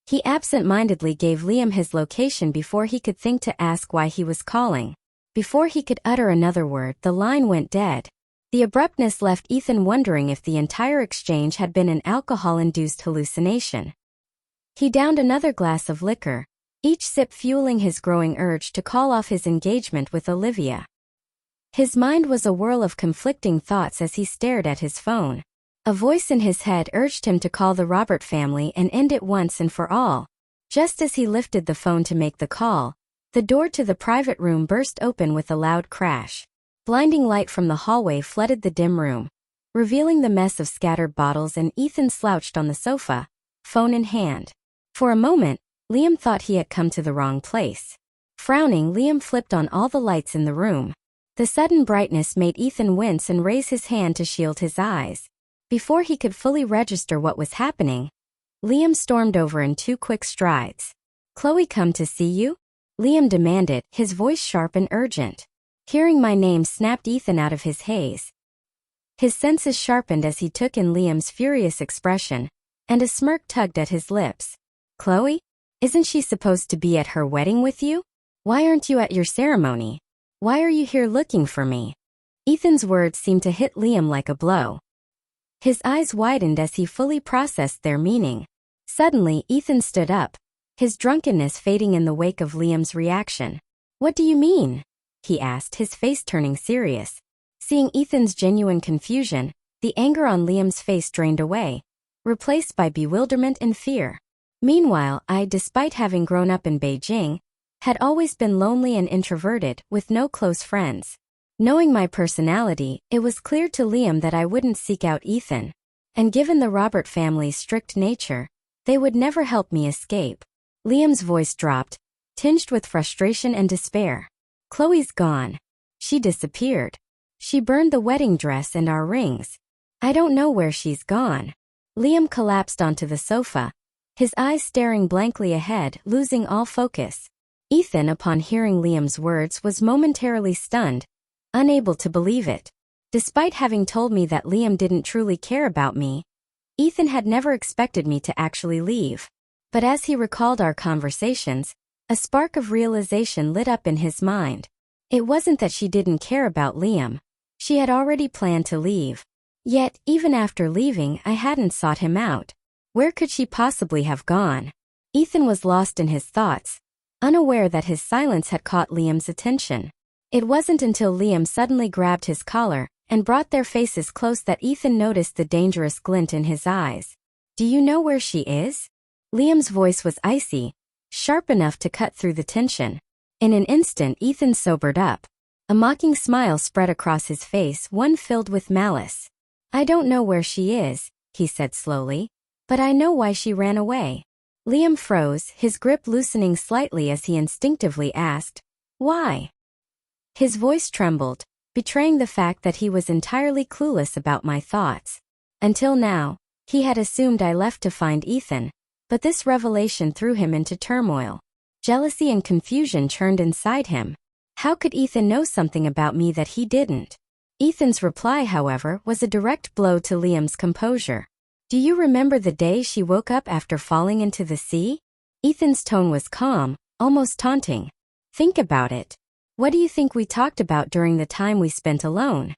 He absent-mindedly gave Liam his location before he could think to ask why he was calling. Before he could utter another word, the line went dead. The abruptness left Ethan wondering if the entire exchange had been an alcohol-induced hallucination. He downed another glass of liquor, each sip fueling his growing urge to call off his engagement with Olivia. His mind was a whirl of conflicting thoughts as he stared at his phone. A voice in his head urged him to call the Robert family and end it once and for all. Just as he lifted the phone to make the call, the door to the private room burst open with a loud crash. Blinding light from the hallway flooded the dim room, revealing the mess of scattered bottles, and Ethan slouched on the sofa, phone in hand. For a moment, Liam thought he had come to the wrong place. Frowning, Liam flipped on all the lights in the room. The sudden brightness made Ethan wince and raise his hand to shield his eyes. Before he could fully register what was happening, Liam stormed over in 2 quick strides. "Chloe come to see you?" Liam demanded, his voice sharp and urgent. Hearing my name snapped Ethan out of his haze. His senses sharpened as he took in Liam's furious expression, and a smirk tugged at his lips. "Chloe? Isn't she supposed to be at her wedding with you? Why aren't you at your ceremony? Why are you here looking for me?" Ethan's words seemed to hit Liam like a blow. His eyes widened as he fully processed their meaning. Suddenly, Ethan stood up, his drunkenness fading in the wake of Liam's reaction. "What do you mean?" he asked, his face turning serious. Seeing Ethan's genuine confusion, the anger on Liam's face drained away, replaced by bewilderment and fear. Meanwhile, I, despite having grown up in Beijing, had always been lonely and introverted, with no close friends. Knowing my personality, it was clear to Liam that I wouldn't seek out Ethan. And given the Robert family's strict nature, they would never help me escape. Liam's voice dropped, tinged with frustration and despair. "Chloe's gone. She disappeared. She burned the wedding dress and our rings. I don't know where she's gone." Liam collapsed onto the sofa, his eyes staring blankly ahead, losing all focus. Ethan, upon hearing Liam's words, was momentarily stunned, unable to believe it. Despite having told me that Liam didn't truly care about me, Ethan had never expected me to actually leave. But as he recalled our conversations, a spark of realization lit up in his mind. It wasn't that she didn't care about Liam. She had already planned to leave. Yet, even after leaving, I hadn't sought him out. Where could she possibly have gone? Ethan was lost in his thoughts, unaware that his silence had caught Liam's attention. It wasn't until Liam suddenly grabbed his collar and brought their faces close that Ethan noticed the dangerous glint in his eyes. "Do you know where she is?" Liam's voice was icy, sharp enough to cut through the tension. In an instant, Ethan sobered up. A mocking smile spread across his face, one filled with malice. "I don't know where she is," he said slowly, "but I know why she ran away." Liam froze, his grip loosening slightly as he instinctively asked, "Why?" His voice trembled, betraying the fact that he was entirely clueless about my thoughts. Until now, he had assumed I left to find Ethan, but this revelation threw him into turmoil. Jealousy and confusion churned inside him. How could Ethan know something about me that he didn't? Ethan's reply, however, was a direct blow to Liam's composure. "Do you remember the day she woke up after falling into the sea?" Ethan's tone was calm, almost taunting. "Think about it. What do you think we talked about during the time we spent alone?"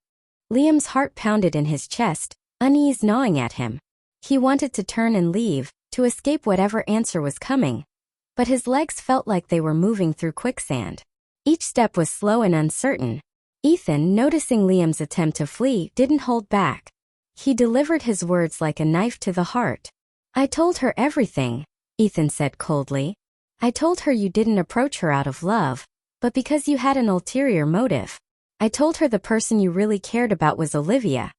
Liam's heart pounded in his chest, unease gnawing at him. He wanted to turn and leave, to escape whatever answer was coming, but his legs felt like they were moving through quicksand. Each step was slow and uncertain. Ethan, noticing Liam's attempt to flee, didn't hold back. He delivered his words like a knife to the heart. "I told her everything," Ethan said coldly. "I told her you didn't approach her out of love, but because you had an ulterior motive. I told her the person you really cared about was Olivia,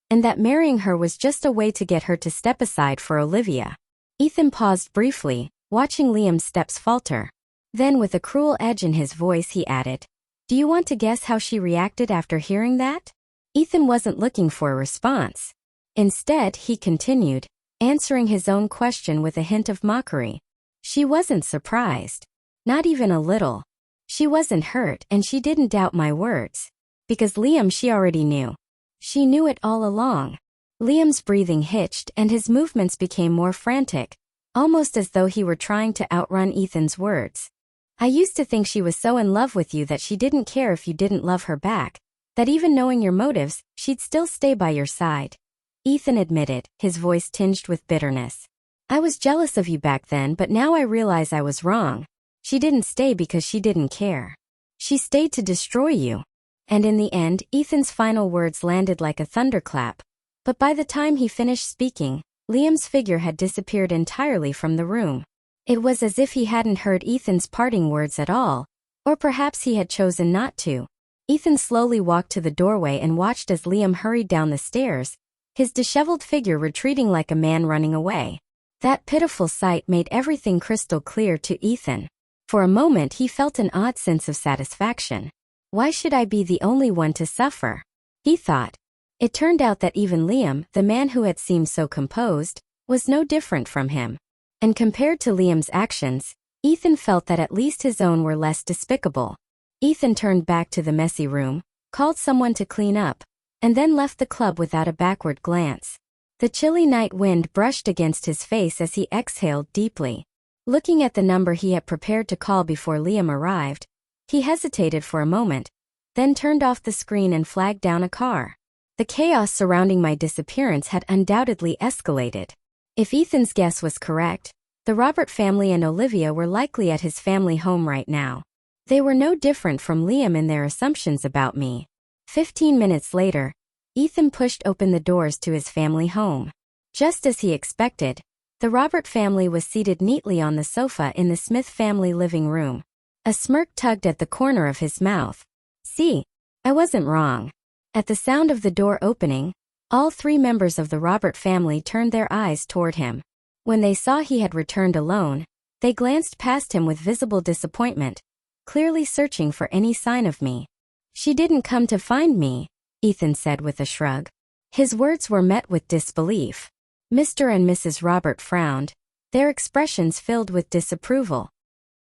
and that marrying her was just a way to get her to step aside for Olivia." Ethan paused briefly, watching Liam's steps falter. Then, with a cruel edge in his voice, he added, "Do you want to guess how she reacted after hearing that?" Ethan wasn't looking for a response. Instead, he continued, answering his own question with a hint of mockery. "She wasn't surprised. Not even a little. She wasn't hurt, and she didn't doubt my words. Because Liam, she already knew. She knew it all along." Liam's breathing hitched and his movements became more frantic, almost as though he were trying to outrun Ethan's words. "I used to think she was so in love with you that she didn't care if you didn't love her back, that even knowing your motives, she'd still stay by your side," Ethan admitted, his voice tinged with bitterness. "I was jealous of you back then, but now I realize I was wrong. She didn't stay because she didn't care. She stayed to destroy you." And in the end, Ethan's final words landed like a thunderclap. But by the time he finished speaking, Liam's figure had disappeared entirely from the room. It was as if he hadn't heard Ethan's parting words at all, or perhaps he had chosen not to. Ethan slowly walked to the doorway and watched as Liam hurried down the stairs, his disheveled figure retreating like a man running away. That pitiful sight made everything crystal clear to Ethan. For a moment he felt an odd sense of satisfaction. "Why should I be the only one to suffer?" he thought. It turned out that even Liam, the man who had seemed so composed, was no different from him. And compared to Liam's actions, Ethan felt that at least his own were less despicable. Ethan turned back to the messy room, called someone to clean up, and then left the club without a backward glance. The chilly night wind brushed against his face as he exhaled deeply. Looking at the number he had prepared to call before Liam arrived, he hesitated for a moment, then turned off the screen and flagged down a car. The chaos surrounding my disappearance had undoubtedly escalated. If Ethan's guess was correct, the Robert family and Olivia were likely at his family home right now. They were no different from Liam in their assumptions about me. 15 minutes later, Ethan pushed open the doors to his family home. Just as he expected, the Robert family was seated neatly on the sofa in the Smith family living room. A smirk tugged at the corner of his mouth. "See, I wasn't wrong." At the sound of the door opening, all three members of the Robert family turned their eyes toward him. When they saw he had returned alone, they glanced past him with visible disappointment, clearly searching for any sign of me. "She didn't come to find me," Ethan said with a shrug. His words were met with disbelief. Mr. and Mrs. Robert frowned, their expressions filled with disapproval.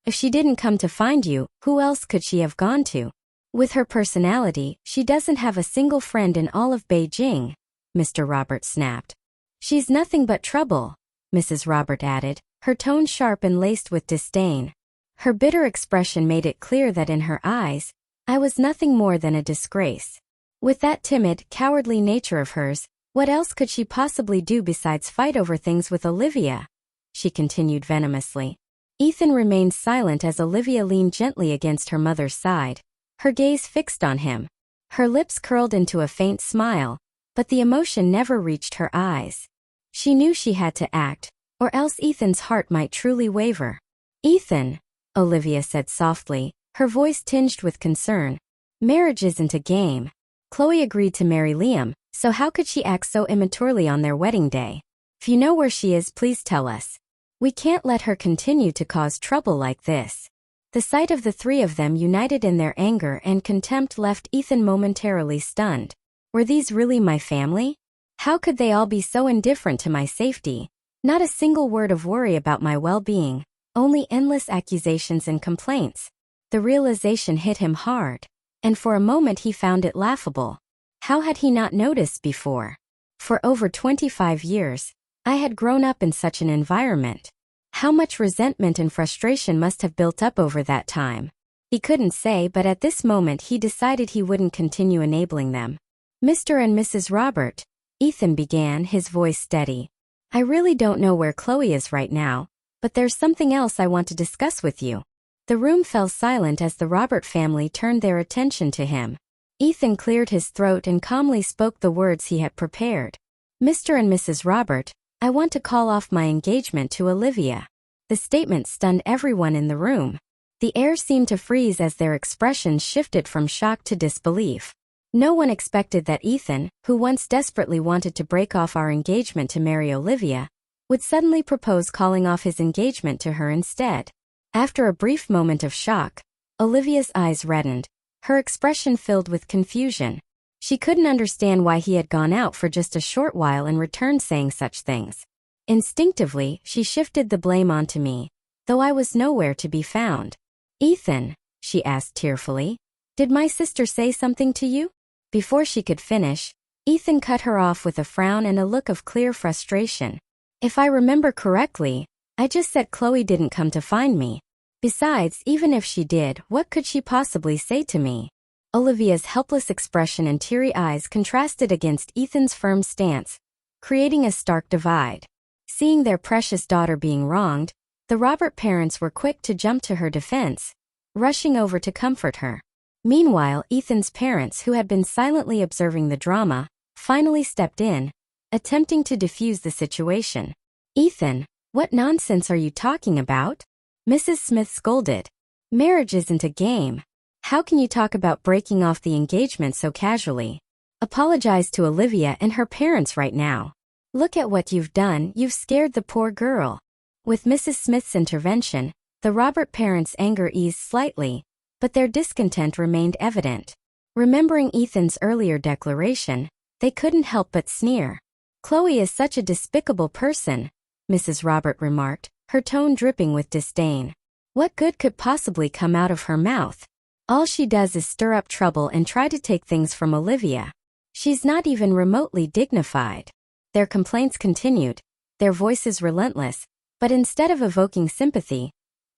"If she didn't come to find you, who else could she have gone to? With her personality, she doesn't have a single friend in all of Beijing," Mr. Robert snapped. "She's nothing but trouble," Mrs. Robert added, her tone sharp and laced with disdain. Her bitter expression made it clear that in her eyes, I was nothing more than a disgrace. With that timid, cowardly nature of hers, what else could she possibly do besides fight over things with Olivia? She continued venomously. Ethan remained silent as Olivia leaned gently against her mother's side, her gaze fixed on him. Her lips curled into a faint smile, but the emotion never reached her eyes. She knew she had to act, or else Ethan's heart might truly waver. "Ethan," Olivia said softly, her voice tinged with concern. "Marriage isn't a game. Chloe agreed to marry Liam, so how could she act so immaturely on their wedding day? If you know where she is, please tell us. We can't let her continue to cause trouble like this." The sight of the three of them united in their anger and contempt left Ethan momentarily stunned. Were these really my family? How could they all be so indifferent to my safety? Not a single word of worry about my well-being, only endless accusations and complaints. The realization hit him hard, and for a moment he found it laughable. How had he not noticed before? For over 25 years, I had grown up in such an environment. How much resentment and frustration must have built up over that time? He couldn't say, but at this moment he decided he wouldn't continue enabling them. "Mr. and Mrs. Robert," Ethan began, his voice steady. "I really don't know where Chloe is right now, but there's something else I want to discuss with you." The room fell silent as the Robert family turned their attention to him. Ethan cleared his throat and calmly spoke the words he had prepared. "Mr. and Mrs. Robert, I want to call off my engagement to Olivia." The statement stunned everyone in the room. The air seemed to freeze as their expressions shifted from shock to disbelief. No one expected that Ethan, who once desperately wanted to break off our engagement to marry Olivia, would suddenly propose calling off his engagement to her instead. After a brief moment of shock, Olivia's eyes reddened, her expression filled with confusion. She couldn't understand why he had gone out for just a short while and returned saying such things. Instinctively, she shifted the blame onto me, though I was nowhere to be found. "Ethan," she asked tearfully, "did my sister say something to you?" Before she could finish, Ethan cut her off with a frown and a look of clear frustration. "If I remember correctly, I just said Chloe didn't come to find me. Besides, even if she did, what could she possibly say to me?" Olivia's helpless expression and teary eyes contrasted against Ethan's firm stance, creating a stark divide. Seeing their precious daughter being wronged, the Robert parents were quick to jump to her defense, rushing over to comfort her. Meanwhile, Ethan's parents, who had been silently observing the drama, finally stepped in, attempting to defuse the situation. "Ethan, what nonsense are you talking about?" Mrs. Smith scolded. "Marriage isn't a game. How can you talk about breaking off the engagement so casually? Apologize to Olivia and her parents right now. Look at what you've done, you've scared the poor girl." With Mrs. Smith's intervention, the Robert parents' anger eased slightly, but their discontent remained evident. Remembering Ethan's earlier declaration, they couldn't help but sneer. "Chloe is such a despicable person," Mrs. Robert remarked, her tone dripping with disdain. "What good could possibly come out of her mouth? All she does is stir up trouble and try to take things from Olivia. She's not even remotely dignified." Their complaints continued, their voices relentless, but instead of evoking sympathy,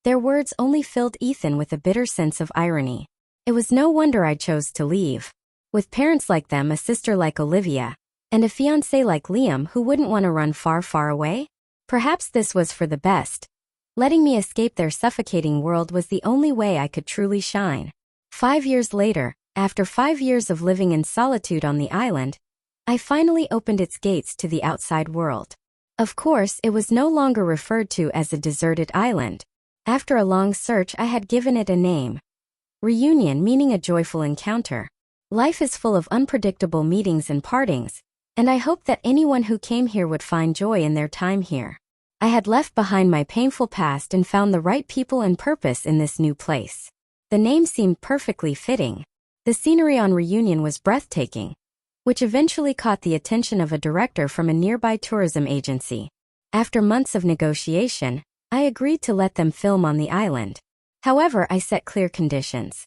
their words only filled Ethan with a bitter sense of irony. It was no wonder I chose to leave. With parents like them, a sister like Olivia, and a fiancé like Liam who wouldn't want to run far, far away? Perhaps this was for the best. Letting me escape their suffocating world was the only way I could truly shine. 5 years later, after 5 years of living in solitude on the island, I finally opened its gates to the outside world. Of course, it was no longer referred to as a deserted island. After a long search, I had given it a name. Reunion, meaning a joyful encounter. Life is full of unpredictable meetings and partings, and I hoped that anyone who came here would find joy in their time here. I had left behind my painful past and found the right people and purpose in this new place. The name seemed perfectly fitting. The scenery on Reunion was breathtaking, which eventually caught the attention of a director from a nearby tourism agency. After months of negotiation, I agreed to let them film on the island. However, I set clear conditions.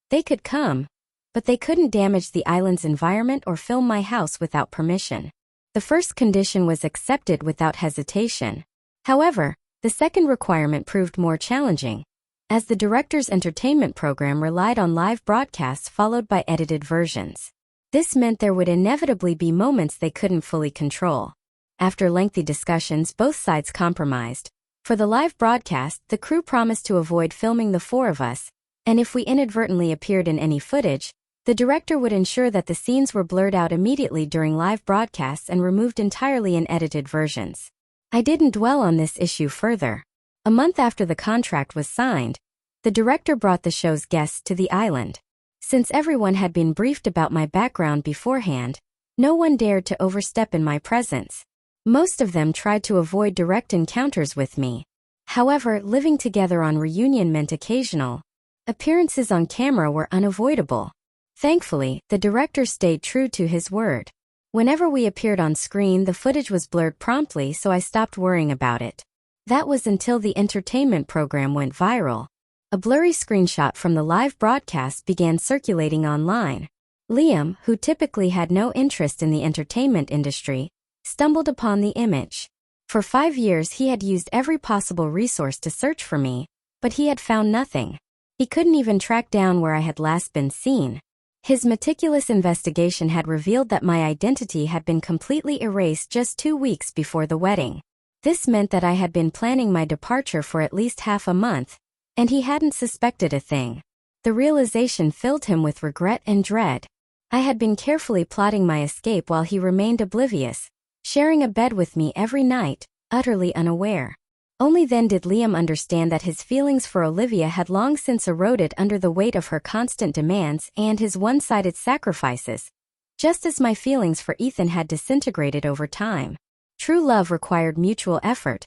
They could come, but they couldn't damage the island's environment or film my house without permission. The first condition was accepted without hesitation. However, the second requirement proved more challenging, as the director's entertainment program relied on live broadcasts followed by edited versions. This meant there would inevitably be moments they couldn't fully control. After lengthy discussions, both sides compromised, For the live broadcast, the crew promised to avoid filming the four of us, and if we inadvertently appeared in any footage, the director would ensure that the scenes were blurred out immediately during live broadcasts and removed entirely in edited versions. I didn't dwell on this issue further. A month after the contract was signed, the director brought the show's guests to the island. Since everyone had been briefed about my background beforehand, no one dared to overstep in my presence. Most of them tried to avoid direct encounters with me. However, living together on reunion meant occasional appearances on camera were unavoidable. Thankfully, the director stayed true to his word. Whenever we appeared on screen, the footage was blurred promptly, so I stopped worrying about it. That was until the entertainment program went viral. A blurry screenshot from the live broadcast began circulating online. Liam, who typically had no interest in the entertainment industry, stumbled upon the image. For 5 years he had used every possible resource to search for me, but he had found nothing. He couldn't even track down where I had last been seen. His meticulous investigation had revealed that my identity had been completely erased just 2 weeks before the wedding. This meant that I had been planning my departure for at least half a month, and he hadn't suspected a thing. The realization filled him with regret and dread. I had been carefully plotting my escape while he remained oblivious, sharing a bed with me every night, utterly unaware. Only then did Liam understand that his feelings for Olivia had long since eroded under the weight of her constant demands and his one-sided sacrifices, just as my feelings for Ethan had disintegrated over time. True love required mutual effort,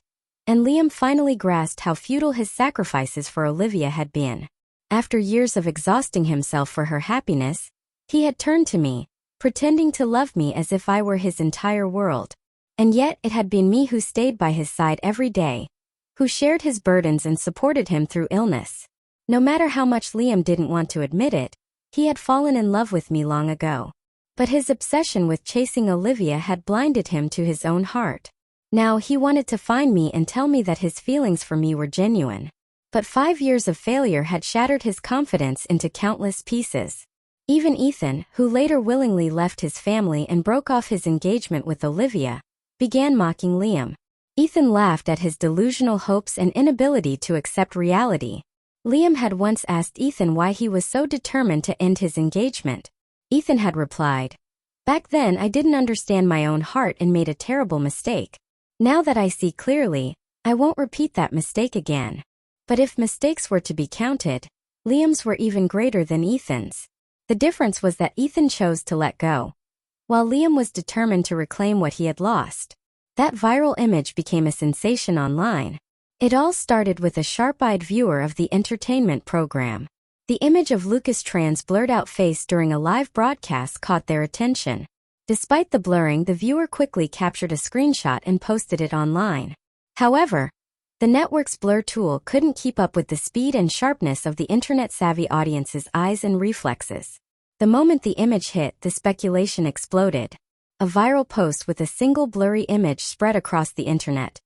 and Liam finally grasped how futile his sacrifices for Olivia had been. After years of exhausting himself for her happiness, he had turned to me, pretending to love me as if I were his entire world. And yet it had been me who stayed by his side every day, who shared his burdens and supported him through illness. No matter how much Liam didn't want to admit it, he had fallen in love with me long ago. But his obsession with chasing Olivia had blinded him to his own heart. Now he wanted to find me and tell me that his feelings for me were genuine. But 5 years of failure had shattered his confidence into countless pieces. Even Ethan, who later willingly left his family and broke off his engagement with Olivia, began mocking Liam. Ethan laughed at his delusional hopes and inability to accept reality. Liam had once asked Ethan why he was so determined to end his engagement. Ethan had replied, "Back then I didn't understand my own heart and made a terrible mistake. Now that I see clearly, I won't repeat that mistake again." But if mistakes were to be counted, Liam's were even greater than Ethan's. The difference was that Ethan chose to let go, while Liam was determined to reclaim what he had lost. That viral image became a sensation online. It all started with a sharp-eyed viewer of the entertainment program. The image of Lucas Tran's blurred-out face during a live broadcast caught their attention. Despite the blurring, the viewer quickly captured a screenshot and posted it online. However, the network's blur tool couldn't keep up with the speed and sharpness of the internet-savvy audience's eyes and reflexes. The moment the image hit, the speculation exploded. A viral post with a single blurry image spread across the internet.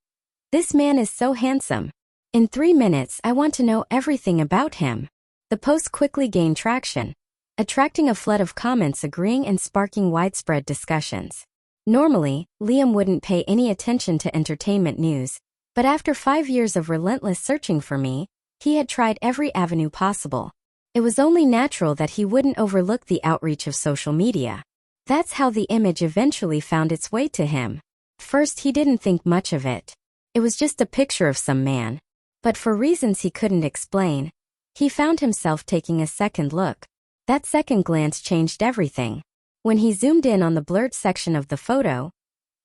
"This man is so handsome. In 3 minutes, I want to know everything about him." The post quickly gained traction, attracting a flood of comments agreeing and sparking widespread discussions. Normally, Liam wouldn't pay any attention to entertainment news, but after 5 years of relentless searching for me, he had tried every avenue possible. It was only natural that he wouldn't overlook the outreach of social media. That's how the image eventually found its way to him. First, he didn't think much of it. It was just a picture of some man. But for reasons he couldn't explain, he found himself taking a second look. That second glance changed everything. When he zoomed in on the blurred section of the photo,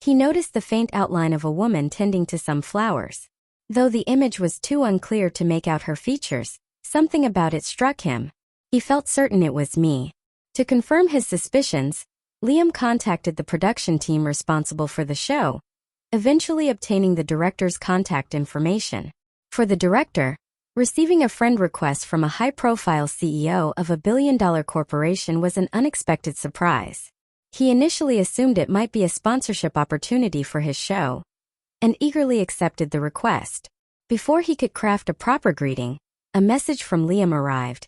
he noticed the faint outline of a woman tending to some flowers. Though the image was too unclear to make out her features, something about it struck him. He felt certain it was me. To confirm his suspicions, Liam contacted the production team responsible for the show, eventually obtaining the director's contact information. For the director, receiving a friend request from a high-profile CEO of a billion-dollar corporation was an unexpected surprise. He initially assumed it might be a sponsorship opportunity for his show, and eagerly accepted the request. Before he could craft a proper greeting, a message from Liam arrived.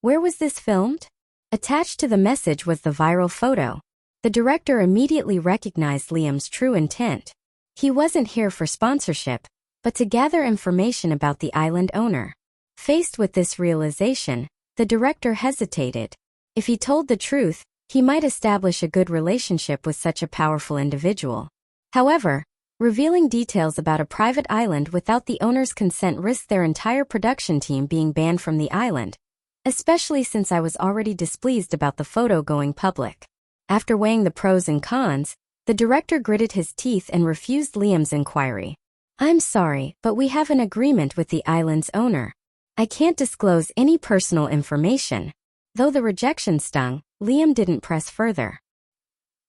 Where was this filmed? Attached to the message was the viral photo. The director immediately recognized Liam's true intent. He wasn't here for sponsorship. but to gather information about the island owner. Faced with this realization, the director hesitated. If he told the truth, he might establish a good relationship with such a powerful individual. However, revealing details about a private island without the owner's consent risked their entire production team being banned from the island, especially since I was already displeased about the photo going public. After weighing the pros and cons, the director gritted his teeth and refused Liam's inquiry. "I'm sorry, but we have an agreement with the island's owner. I can't disclose any personal information." Though the rejection stung, Liam didn't press further.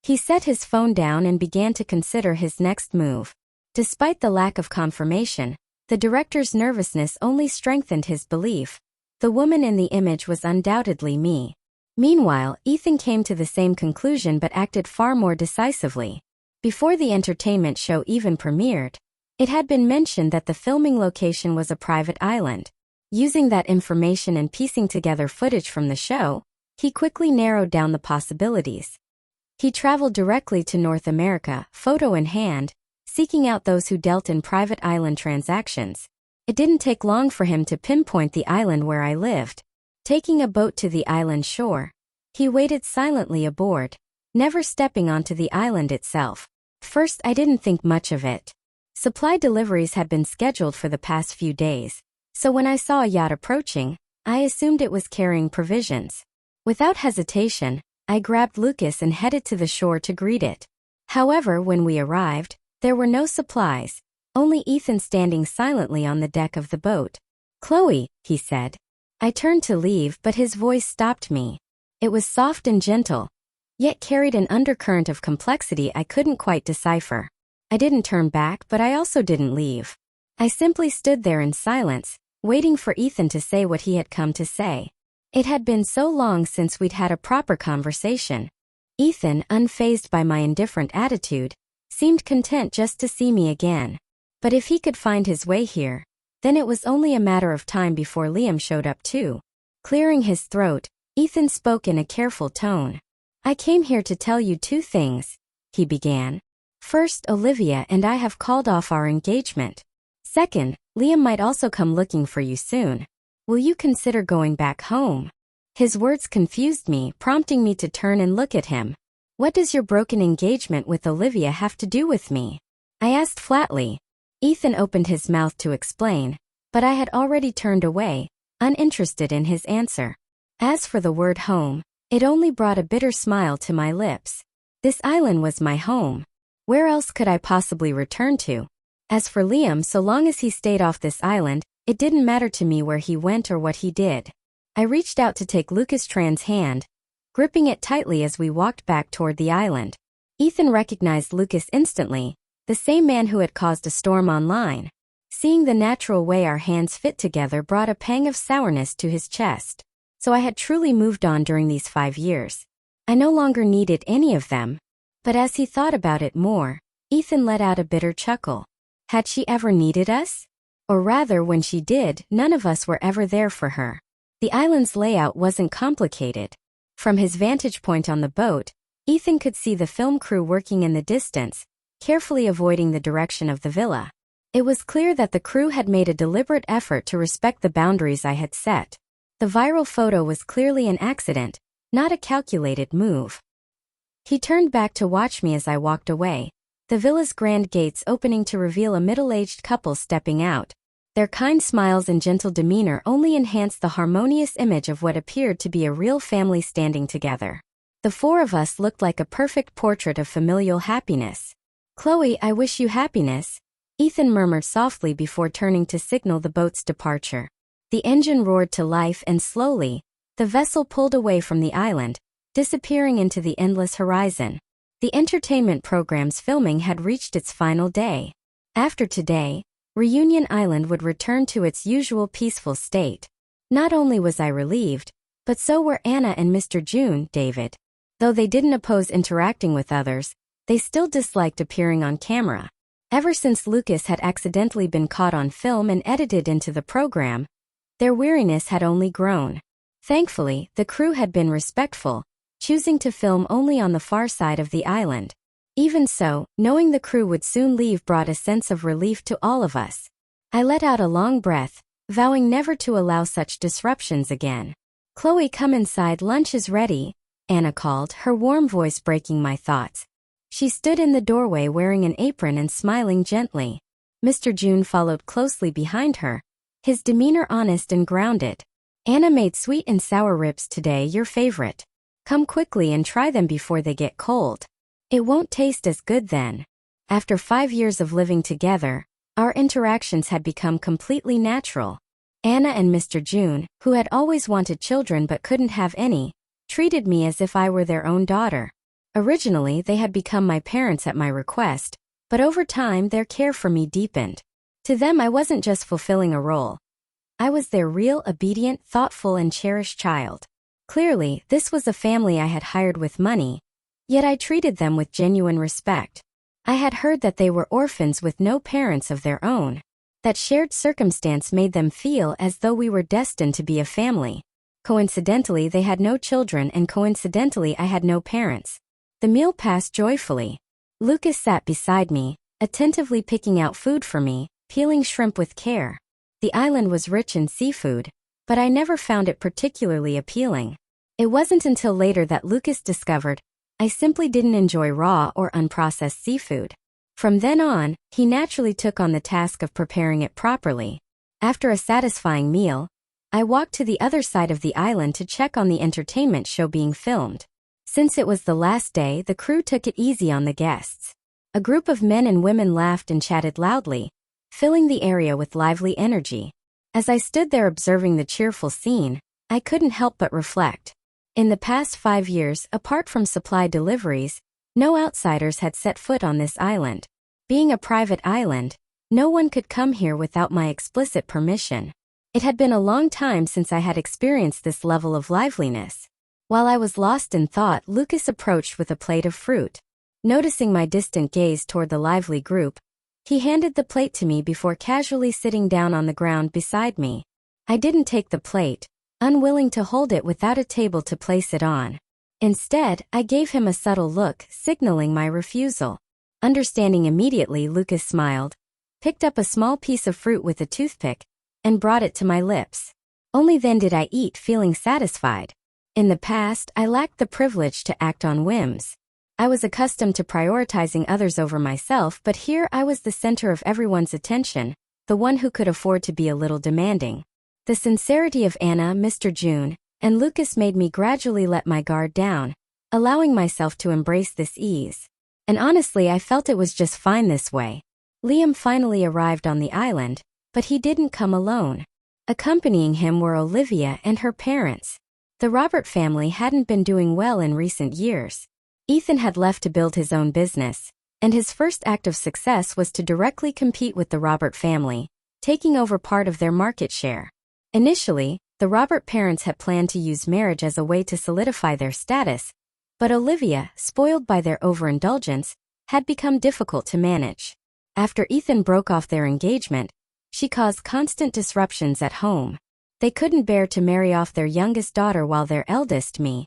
He set his phone down and began to consider his next move. Despite the lack of confirmation, the director's nervousness only strengthened his belief. The woman in the image was undoubtedly me. Meanwhile, Ethan came to the same conclusion but acted far more decisively. Before the entertainment show even premiered, it had been mentioned that the filming location was a private island. Using that information and piecing together footage from the show, he quickly narrowed down the possibilities. He traveled directly to North America, photo in hand, seeking out those who dealt in private island transactions. It didn't take long for him to pinpoint the island where I lived. Taking a boat to the island shore, he waited silently aboard, never stepping onto the island itself. First, I didn't think much of it. Supply deliveries had been scheduled for the past few days, so when I saw a yacht approaching, I assumed it was carrying provisions. Without hesitation, I grabbed Lucas and headed to the shore to greet it. However, when we arrived, there were no supplies, only Ethan standing silently on the deck of the boat. "Chloe," he said. I turned to leave, but his voice stopped me. It was soft and gentle, yet carried an undercurrent of complexity I couldn't quite decipher. I didn't turn back, but I also didn't leave. I simply stood there in silence, waiting for Ethan to say what he had come to say. It had been so long since we'd had a proper conversation. Ethan, unfazed by my indifferent attitude, seemed content just to see me again. But if he could find his way here, then it was only a matter of time before Liam showed up too. Clearing his throat, Ethan spoke in a careful tone. "I came here to tell you two things," he began. "First, Olivia and I have called off our engagement. Second, Liam might also come looking for you soon. Will you consider going back home?" His words confused me, prompting me to turn and look at him. "What does your broken engagement with Olivia have to do with me?" I asked flatly. Ethan opened his mouth to explain, but I had already turned away, uninterested in his answer. As for the word home, it only brought a bitter smile to my lips. This island was my home. Where else could I possibly return to? As for Liam, so long as he stayed off this island, it didn't matter to me where he went or what he did. I reached out to take Lucas Tran's hand, gripping it tightly as we walked back toward the island. Ethan recognized Lucas instantly, the same man who had caused a storm online. Seeing the natural way our hands fit together brought a pang of sourness to his chest. So I had truly moved on during these 5 years. I no longer needed any of them. But as he thought about it more, Ethan let out a bitter chuckle. Had she ever needed us? Or rather, when she did, none of us were ever there for her. The island's layout wasn't complicated. From his vantage point on the boat, Ethan could see the film crew working in the distance, carefully avoiding the direction of the villa. It was clear that the crew had made a deliberate effort to respect the boundaries I had set. The viral photo was clearly an accident, not a calculated move. He turned back to watch me as I walked away, the villa's grand gates opening to reveal a middle-aged couple stepping out. Their kind smiles and gentle demeanor only enhanced the harmonious image of what appeared to be a real family standing together. The four of us looked like a perfect portrait of familial happiness. "Chloe, I wish you happiness," Ethan murmured softly before turning to signal the boat's departure. The engine roared to life and slowly, the vessel pulled away from the island, disappearing into the endless horizon. The entertainment program's filming had reached its final day. After today, Reunion Island would return to its usual peaceful state. Not only was I relieved, but so were Anna and Mr. June, David. Though they didn't oppose interacting with others, they still disliked appearing on camera. Ever since Lucas had accidentally been caught on film and edited into the program, their weariness had only grown. Thankfully, the crew had been respectful, choosing to film only on the far side of the island. Even so, knowing the crew would soon leave brought a sense of relief to all of us. I let out a long breath, vowing never to allow such disruptions again. "Chloe, come inside, lunch is ready," Anna called, her warm voice breaking my thoughts. She stood in the doorway wearing an apron and smiling gently. Mr. June followed closely behind her, his demeanor honest and grounded. "Anna made sweet and sour ribs today, your favorite. Come quickly and try them before they get cold. It won't taste as good then." After 5 years of living together, our interactions had become completely natural. Anna and Mr. June, who had always wanted children but couldn't have any, treated me as if I were their own daughter. Originally, they had become my parents at my request, but over time their care for me deepened. To them, I wasn't just fulfilling a role. I was their real, obedient, thoughtful, and cherished child. Clearly, this was a family I had hired with money, yet I treated them with genuine respect. I had heard that they were orphans with no parents of their own. That shared circumstance made them feel as though we were destined to be a family. Coincidentally, they had no children, and coincidentally, I had no parents. The meal passed joyfully. Lucas sat beside me, attentively picking out food for me, peeling shrimp with care. The island was rich in seafood, but I never found it particularly appealing. It wasn't until later that Lucas discovered I simply didn't enjoy raw or unprocessed seafood. From then on, he naturally took on the task of preparing it properly. After a satisfying meal, I walked to the other side of the island to check on the entertainment show being filmed. Since it was the last day, the crew took it easy on the guests. A group of men and women laughed and chatted loudly, filling the area with lively energy. As I stood there observing the cheerful scene, I couldn't help but reflect. In the past 5 years, apart from supply deliveries, no outsiders had set foot on this island. Being a private island, no one could come here without my explicit permission. It had been a long time since I had experienced this level of liveliness. While I was lost in thought, Lucas approached with a plate of fruit. Noticing my distant gaze toward the lively group, he handed the plate to me before casually sitting down on the ground beside me. I didn't take the plate, unwilling to hold it without a table to place it on. Instead, I gave him a subtle look, signaling my refusal. Understanding immediately, Lucas smiled, picked up a small piece of fruit with a toothpick, and brought it to my lips. Only then did I eat, feeling satisfied. In the past, I lacked the privilege to act on whims. I was accustomed to prioritizing others over myself, but here I was the center of everyone's attention, the one who could afford to be a little demanding. The sincerity of Anna, Mr. June, and Lucas made me gradually let my guard down, allowing myself to embrace this ease. And honestly, I felt it was just fine this way. Liam finally arrived on the island, but he didn't come alone. Accompanying him were Olivia and her parents. The Robert family hadn't been doing well in recent years. Ethan had left to build his own business, and his first act of success was to directly compete with the Robert family, taking over part of their market share. Initially, the Robert parents had planned to use marriage as a way to solidify their status, but Olivia, spoiled by their overindulgence, had become difficult to manage. After Ethan broke off their engagement, she caused constant disruptions at home. They couldn't bear to marry off their youngest daughter while their eldest, me,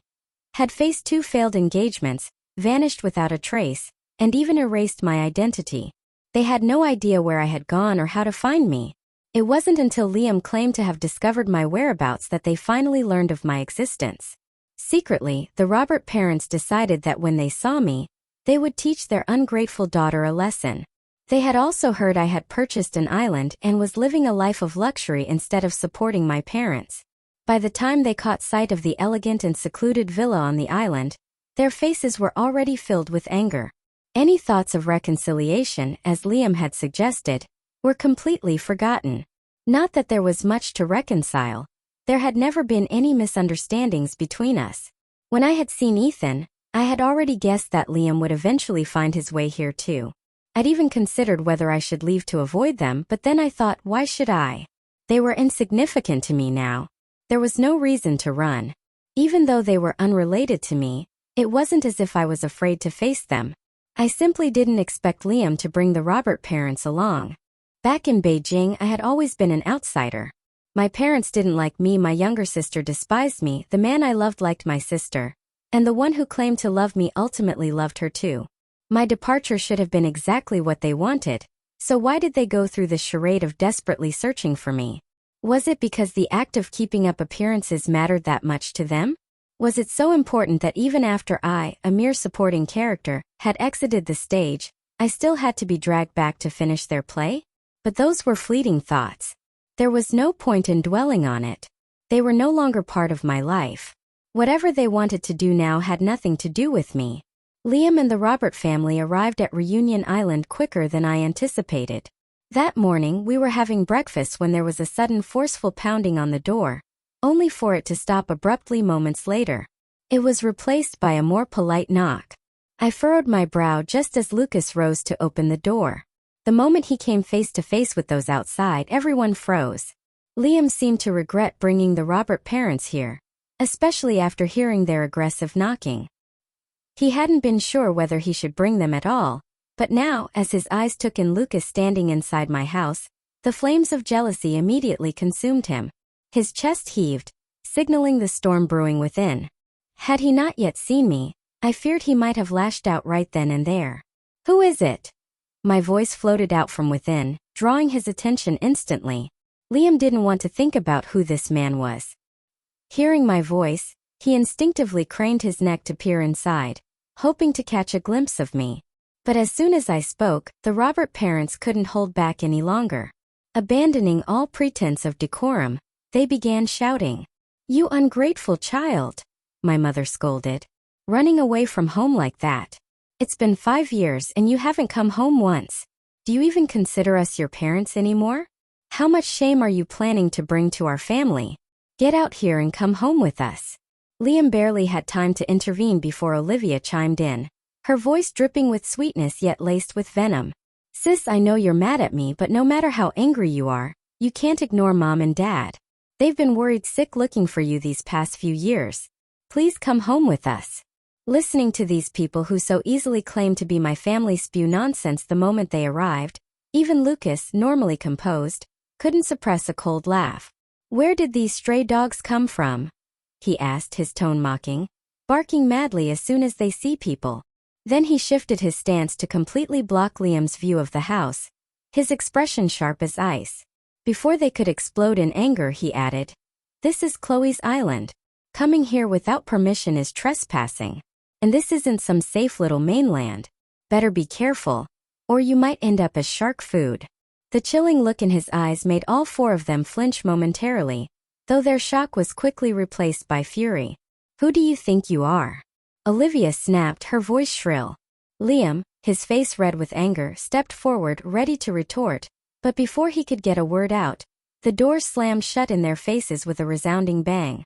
had faced 2 failed engagements, vanished without a trace, and even erased my identity. They had no idea where I had gone or how to find me. It wasn't until Liam claimed to have discovered my whereabouts that they finally learned of my existence. Secretly, the Robert parents decided that when they saw me, they would teach their ungrateful daughter a lesson. They had also heard I had purchased an island and was living a life of luxury instead of supporting my parents. By the time they caught sight of the elegant and secluded villa on the island, their faces were already filled with anger. Any thoughts of reconciliation, as Liam had suggested, were completely forgotten. Not that there was much to reconcile. There had never been any misunderstandings between us. When I had seen Ethan, I had already guessed that Liam would eventually find his way here too. I'd even considered whether I should leave to avoid them, but then I thought, why should I? They were insignificant to me now. There was no reason to run. Even though they were unrelated to me, it wasn't as if I was afraid to face them. I simply didn't expect Liam to bring the Robert parents along. Back in Beijing, I had always been an outsider. My parents didn't like me, my younger sister despised me, the man I loved liked my sister, and the one who claimed to love me ultimately loved her too. My departure should have been exactly what they wanted, So why did they go through the charade of desperately searching for me? Was it because the act of keeping up appearances mattered that much to them? Was it so important that even after I, a mere supporting character, had exited the stage, I still had to be dragged back to finish their play? But those were fleeting thoughts. There was no point in dwelling on it. They were no longer part of my life. Whatever they wanted to do now had nothing to do with me. Liam and the Robert family arrived at Reunion Island quicker than I anticipated. That morning we were having breakfast when there was a sudden forceful pounding on the door, only for it to stop abruptly moments later. It was replaced by a more polite knock. I furrowed my brow just as Lucas rose to open the door. The moment he came face to face with those outside, everyone froze. Liam seemed to regret bringing the Robert parents here, especially after hearing their aggressive knocking. He hadn't been sure whether he should bring them at all, but now, as his eyes took in Lucas standing inside my house, the flames of jealousy immediately consumed him. His chest heaved, signaling the storm brewing within. Had he not yet seen me, I feared he might have lashed out right then and there. "Who is it?" My voice floated out from within, drawing his attention instantly. Liam didn't want to think about who this man was. Hearing my voice, he instinctively craned his neck to peer inside, hoping to catch a glimpse of me. But as soon as I spoke, the Robert parents couldn't hold back any longer. Abandoning all pretense of decorum, they began shouting. "You ungrateful child," my mother scolded. "Running away from home like that. It's been 5 years and you haven't come home once. Do you even consider us your parents anymore? How much shame are you planning to bring to our family? Get out here and come home with us." Liam barely had time to intervene before Olivia chimed in, her voice dripping with sweetness yet laced with venom. "Sis, I know you're mad at me, but no matter how angry you are, you can't ignore Mom and Dad. They've been worried sick looking for you these past few years. Please come home with us." Listening to these people who so easily claimed to be my family spew nonsense the moment they arrived, even Lucas, normally composed, couldn't suppress a cold laugh. "Where did these stray dogs come from?" he asked, his tone mocking, barking madly as soon as they see people. Then he shifted his stance to completely block Liam's view of the house, his expression sharp as ice. Before they could explode in anger, he added, "This is Chloe's island. Coming here without permission is trespassing. And this isn't some safe little mainland. Better be careful, or you might end up as shark food." The chilling look in his eyes made all 4 of them flinch momentarily, though their shock was quickly replaced by fury. "Who do you think you are?" Olivia snapped, her voice shrill. Liam, his face red with anger, stepped forward, ready to retort, but before he could get a word out, the door slammed shut in their faces with a resounding bang.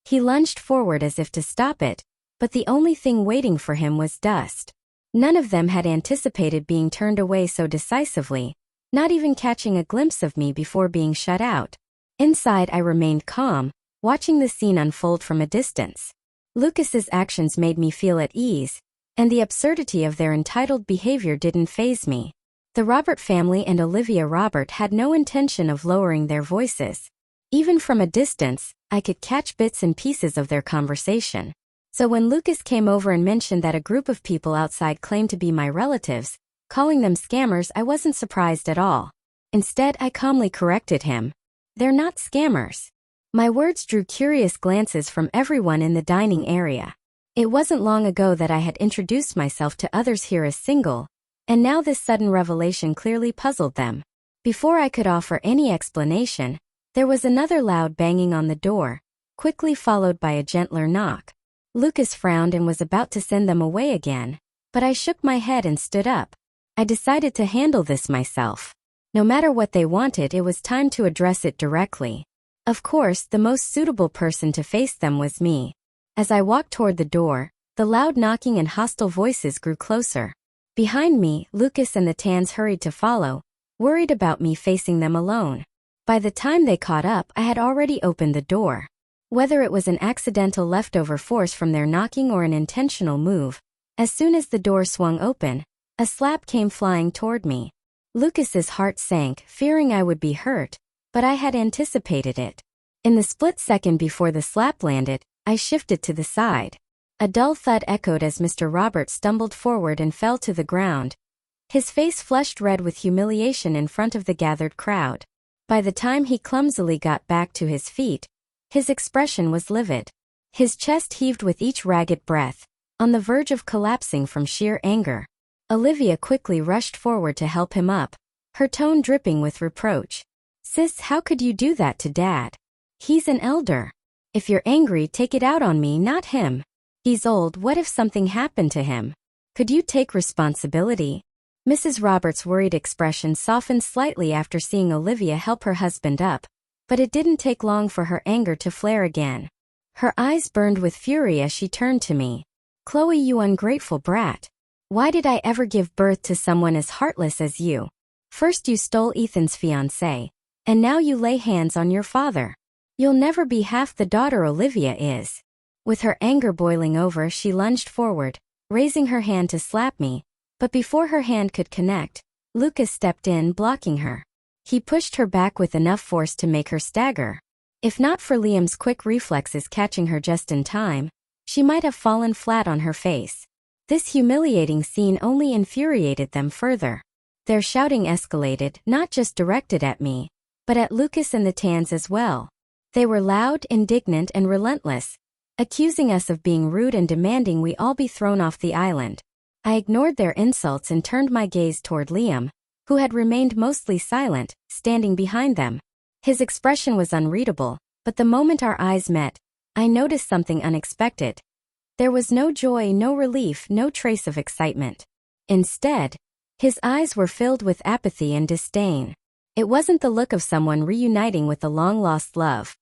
He lunged forward as if to stop it, but the only thing waiting for him was dust. None of them had anticipated being turned away so decisively, not even catching a glimpse of me before being shut out. Inside, I remained calm, watching the scene unfold from a distance. Lucas's actions made me feel at ease, and the absurdity of their entitled behavior didn't faze me. The Robert family and Olivia Robert had no intention of lowering their voices. Even from a distance, I could catch bits and pieces of their conversation. So when Lucas came over and mentioned that a group of people outside claimed to be my relatives, calling them scammers, I wasn't surprised at all. Instead, I calmly corrected him. "They're not scammers." My words drew curious glances from everyone in the dining area. It wasn't long ago that I had introduced myself to others here as single, and now this sudden revelation clearly puzzled them. Before I could offer any explanation, there was another loud banging on the door, quickly followed by a gentler knock. Lucas frowned and was about to send them away again, but I shook my head and stood up. I decided to handle this myself. No matter what they wanted, it was time to address it directly. Of course, the most suitable person to face them was me. As I walked toward the door, the loud knocking and hostile voices grew closer. Behind me, Lucas and the Tans hurried to follow, worried about me facing them alone. By the time they caught up, I had already opened the door. Whether it was an accidental leftover force from their knocking or an intentional move, as soon as the door swung open, a slap came flying toward me. Lucas's heart sank, fearing I would be hurt, but I had anticipated it. In the split second before the slap landed, I shifted to the side. A dull thud echoed as Mr. Robert stumbled forward and fell to the ground, His face flushed red with humiliation in front of the gathered crowd. By the time he clumsily got back to his feet, his expression was livid. His chest heaved with each ragged breath, on the verge of collapsing from sheer anger. Olivia quickly rushed forward to help him up, her tone dripping with reproach. "Sis, how could you do that to Dad? He's an elder. If you're angry, take it out on me, not him. He's old, what if something happened to him? Could you take responsibility?" Mrs. Roberts' worried expression softened slightly after seeing Olivia help her husband up, but it didn't take long for her anger to flare again. Her eyes burned with fury as she turned to me. "Chloe, you ungrateful brat. Why did I ever give birth to someone as heartless as you? First you stole Ethan's fiancé, and now you lay hands on your father. You'll never be half the daughter Olivia is." With her anger boiling over, she lunged forward, raising her hand to slap me, but before her hand could connect, Lucas stepped in, blocking her. He pushed her back with enough force to make her stagger. If not for Liam's quick reflexes catching her just in time, she might have fallen flat on her face. This humiliating scene only infuriated them further. Their shouting escalated, not just directed at me, but at Lucas and the Tans as well. They were loud, indignant, and relentless, accusing us of being rude and demanding we all be thrown off the island. I ignored their insults and turned my gaze toward Liam, who had remained mostly silent, standing behind them. His expression was unreadable, but the moment our eyes met, I noticed something unexpected. There was no joy, no relief, no trace of excitement. Instead, his eyes were filled with apathy and disdain. It wasn't the look of someone reuniting with a long-lost love.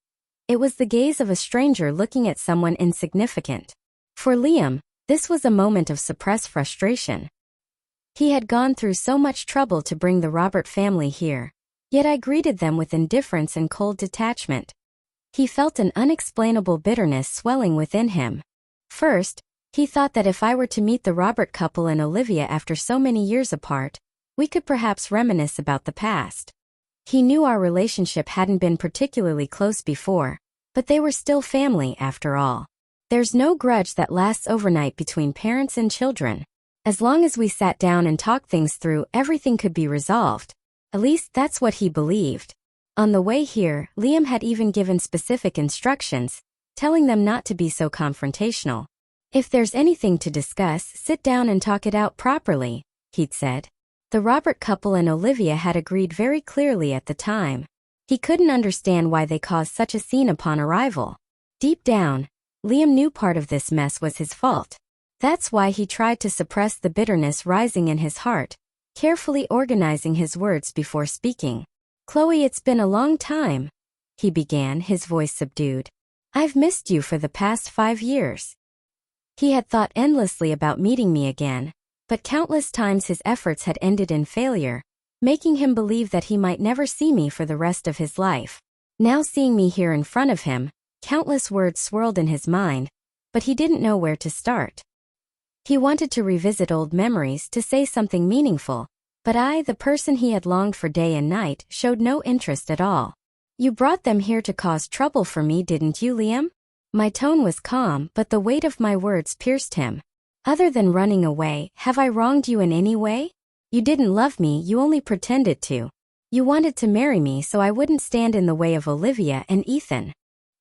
It was the gaze of a stranger looking at someone insignificant. For Liam, this was a moment of suppressed frustration. He had gone through so much trouble to bring the Robert family here, yet I greeted them with indifference and cold detachment. He felt an unexplainable bitterness swelling within him. First, he thought that if I were to meet the Robert couple and Olivia after so many years apart, we could perhaps reminisce about the past. He knew our relationship hadn't been particularly close before, but they were still family after all. There's no grudge that lasts overnight between parents and children. As long as we sat down and talked things through, everything could be resolved. At least that's what he believed. On the way here, Liam had even given specific instructions, telling them not to be so confrontational. "If there's anything to discuss, sit down and talk it out properly," he'd said. The Robert couple and Olivia had agreed very clearly at the time. He couldn't understand why they caused such a scene upon arrival. Deep down, Liam knew part of this mess was his fault. That's why he tried to suppress the bitterness rising in his heart, carefully organizing his words before speaking. "Chloe, it's been a long time," he began, his voice subdued. "I've missed you for the past 5 years." He had thought endlessly about meeting me again, but countless times his efforts had ended in failure, making him believe that he might never see me for the rest of his life. Now seeing me here in front of him, countless words swirled in his mind, but he didn't know where to start. He wanted to revisit old memories, to say something meaningful, but I, the person he had longed for day and night, showed no interest at all. "You brought them here to cause trouble for me, didn't you, Liam?" My tone was calm, but the weight of my words pierced him. "Other than running away, have I wronged you in any way? You didn't love me, you only pretended to. You wanted to marry me so I wouldn't stand in the way of Olivia and Ethan."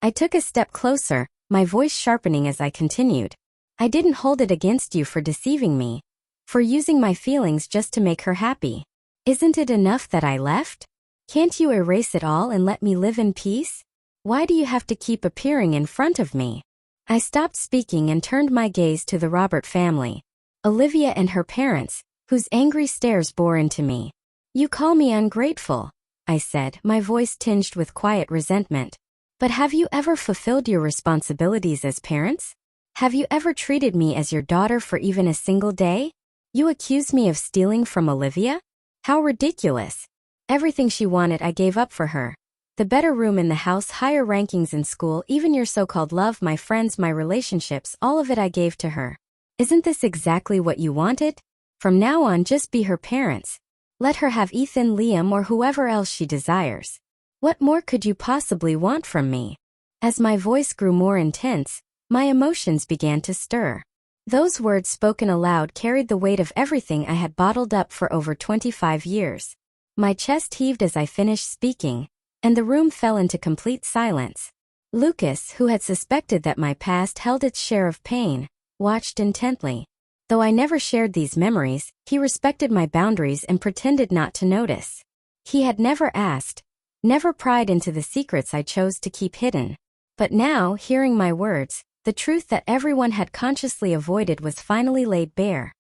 I took a step closer, my voice sharpening as I continued. "I didn't hold it against you for deceiving me, for using my feelings just to make her happy. Isn't it enough that I left? Can't you erase it all and let me live in peace? Why do you have to keep appearing in front of me?" I stopped speaking and turned my gaze to the Robert family, Olivia and her parents, whose angry stares bore into me. "You call me ungrateful," I said, my voice tinged with quiet resentment. "But have you ever fulfilled your responsibilities as parents? Have you ever treated me as your daughter for even a single day? You accuse me of stealing from Olivia? How ridiculous. Everything she wanted I gave up for her. The better room in the house, higher rankings in school, even your so-called love, my friends, my relationships, all of it I gave to her. Isn't this exactly what you wanted? From now on, just be her parents. Let her have Ethan, Liam, or whoever else she desires. What more could you possibly want from me?" As my voice grew more intense, my emotions began to stir. Those words spoken aloud carried the weight of everything I had bottled up for over 25 years. My chest heaved as I finished speaking, and the room fell into complete silence. Lucas, who had suspected that my past held its share of pain, watched intently. Though I never shared these memories, he respected my boundaries and pretended not to notice. He had never asked, never pried into the secrets I chose to keep hidden. But now, hearing my words, the truth that everyone had consciously avoided was finally laid bare.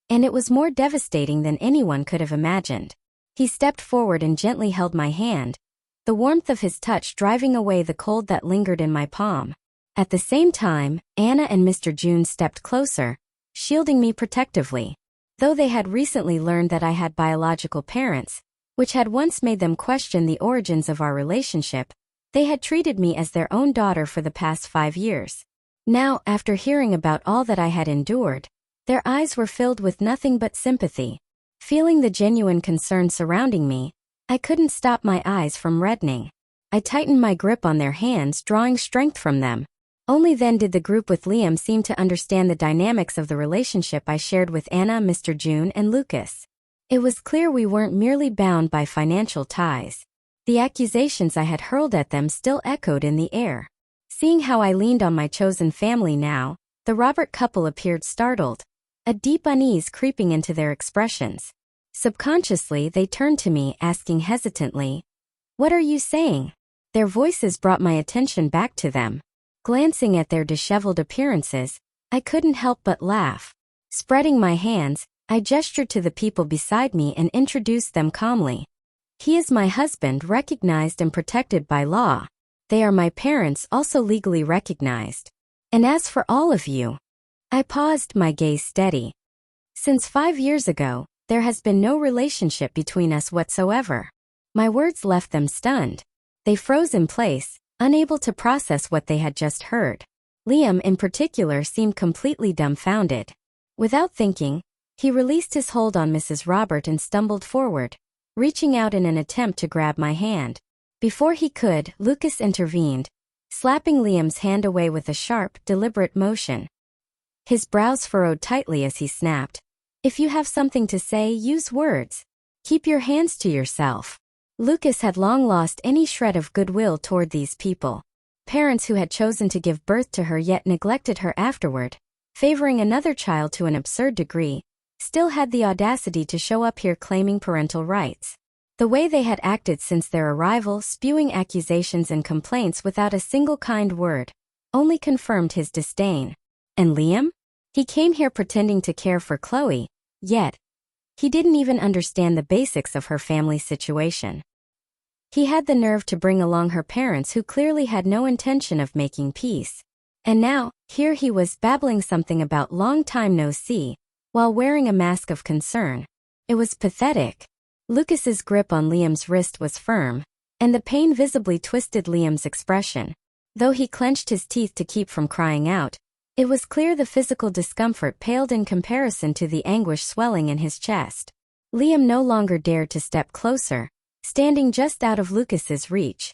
And it was more devastating than anyone could have imagined. He stepped forward and gently held my hand, the warmth of his touch driving away the cold that lingered in my palm. At the same time, Anna and Mr. June stepped closer, shielding me protectively. Though they had recently learned that I had biological parents, which had once made them question the origins of our relationship, they had treated me as their own daughter for the past 5 years. Now, after hearing about all that I had endured, their eyes were filled with nothing but sympathy. Feeling the genuine concern surrounding me, I couldn't stop my eyes from reddening. I tightened my grip on their hands, drawing strength from them. Only then did the group with Liam seem to understand the dynamics of the relationship I shared with Anna, Mr. June, and Lucas. It was clear we weren't merely bound by financial ties. The accusations I had hurled at them still echoed in the air. Seeing how I leaned on my chosen family now, the Robert couple appeared startled, a deep unease creeping into their expressions. Subconsciously, they turned to me, asking hesitantly, "What are you saying?" Their voices brought my attention back to them. Glancing at their disheveled appearances, I couldn't help but laugh. Spreading my hands, I gestured to the people beside me and introduced them calmly. "He is my husband, recognized and protected by law. They are my parents, also legally recognized. And as for all of you..." I paused, my gaze steady. "Since 5 years ago, there has been no relationship between us whatsoever." My words left them stunned. They froze in place, unable to process what they had just heard. Liam in particular seemed completely dumbfounded. Without thinking, he released his hold on Mrs. Robert and stumbled forward, reaching out in an attempt to grab my hand. Before he could, Lucas intervened, slapping Liam's hand away with a sharp, deliberate motion. His brows furrowed tightly as he snapped, "If you have something to say, use words. Keep your hands to yourself." Lucas had long lost any shred of goodwill toward these people. Parents who had chosen to give birth to her yet neglected her afterward, favoring another child to an absurd degree, still had the audacity to show up here claiming parental rights. The way they had acted since their arrival, spewing accusations and complaints without a single kind word, only confirmed his disdain. And Liam? He came here pretending to care for Chloe, yet he didn't even understand the basics of her family situation. He had the nerve to bring along her parents who clearly had no intention of making peace. And now, here he was babbling something about long time no see, while wearing a mask of concern. It was pathetic. Lucas's grip on Liam's wrist was firm, and the pain visibly twisted Liam's expression. Though he clenched his teeth to keep from crying out, it was clear the physical discomfort paled in comparison to the anguish swelling in his chest. Liam no longer dared to step closer, standing just out of Lucas's reach.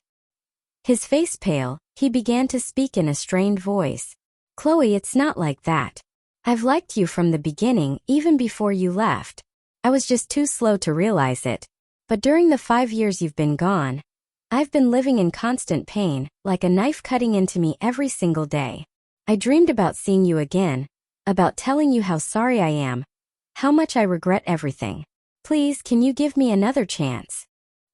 His face pale, he began to speak in a strained voice. "Chloe, it's not like that. I've liked you from the beginning, even before you left. I was just too slow to realize it. But during the 5 years you've been gone, I've been living in constant pain, like a knife cutting into me every single day. I dreamed about seeing you again, about telling you how sorry I am, how much I regret everything. Please, can you give me another chance?"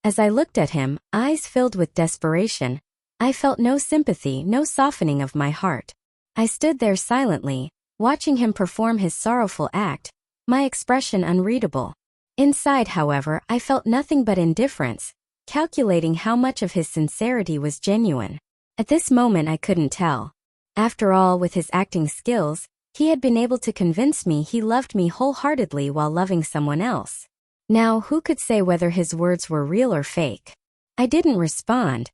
As I looked at him, eyes filled with desperation, I felt no sympathy, no softening of my heart. I stood there silently, watching him perform his sorrowful act, my expression unreadable. Inside, however, I felt nothing but indifference, calculating how much of his sincerity was genuine. At this moment I couldn't tell. After all, with his acting skills, he had been able to convince me he loved me wholeheartedly while loving someone else. Now, who could say whether his words were real or fake? I didn't respond.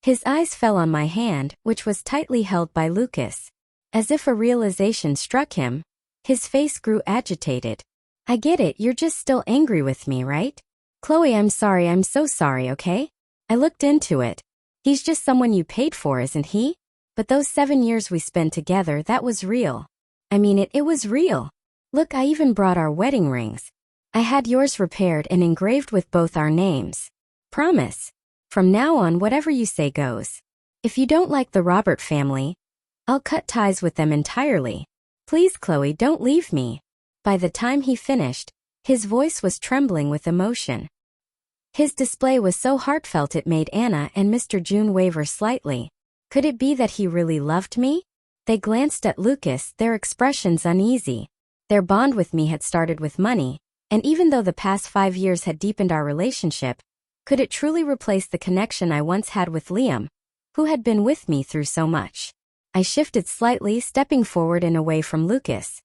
His eyes fell on my hand, which was tightly held by Lucas. As if a realization struck him, his face grew agitated. "I get it, you're just still angry with me, right? Chloe, I'm sorry, I'm so sorry, okay? I looked into it. He's just someone you paid for, isn't he? But those 7 years we spent together, that was real. I mean it was real. Look, I even brought our wedding rings. I had yours repaired and engraved with both our names. Promise. From now on, whatever you say goes. If you don't like the Robert family, I'll cut ties with them entirely. Please, Chloe, don't leave me. By the time he finished, his voice was trembling with emotion. His display was so heartfelt it made Anna and Mr. June waver slightly. Could it be that he really loved me? They glanced at Lucas, their expressions uneasy. Their bond with me had started with money, and even though the past 5 years had deepened our relationship, could it truly replace the connection I once had with Liam, who had been with me through so much? I shifted slightly, stepping forward and away from Lucas.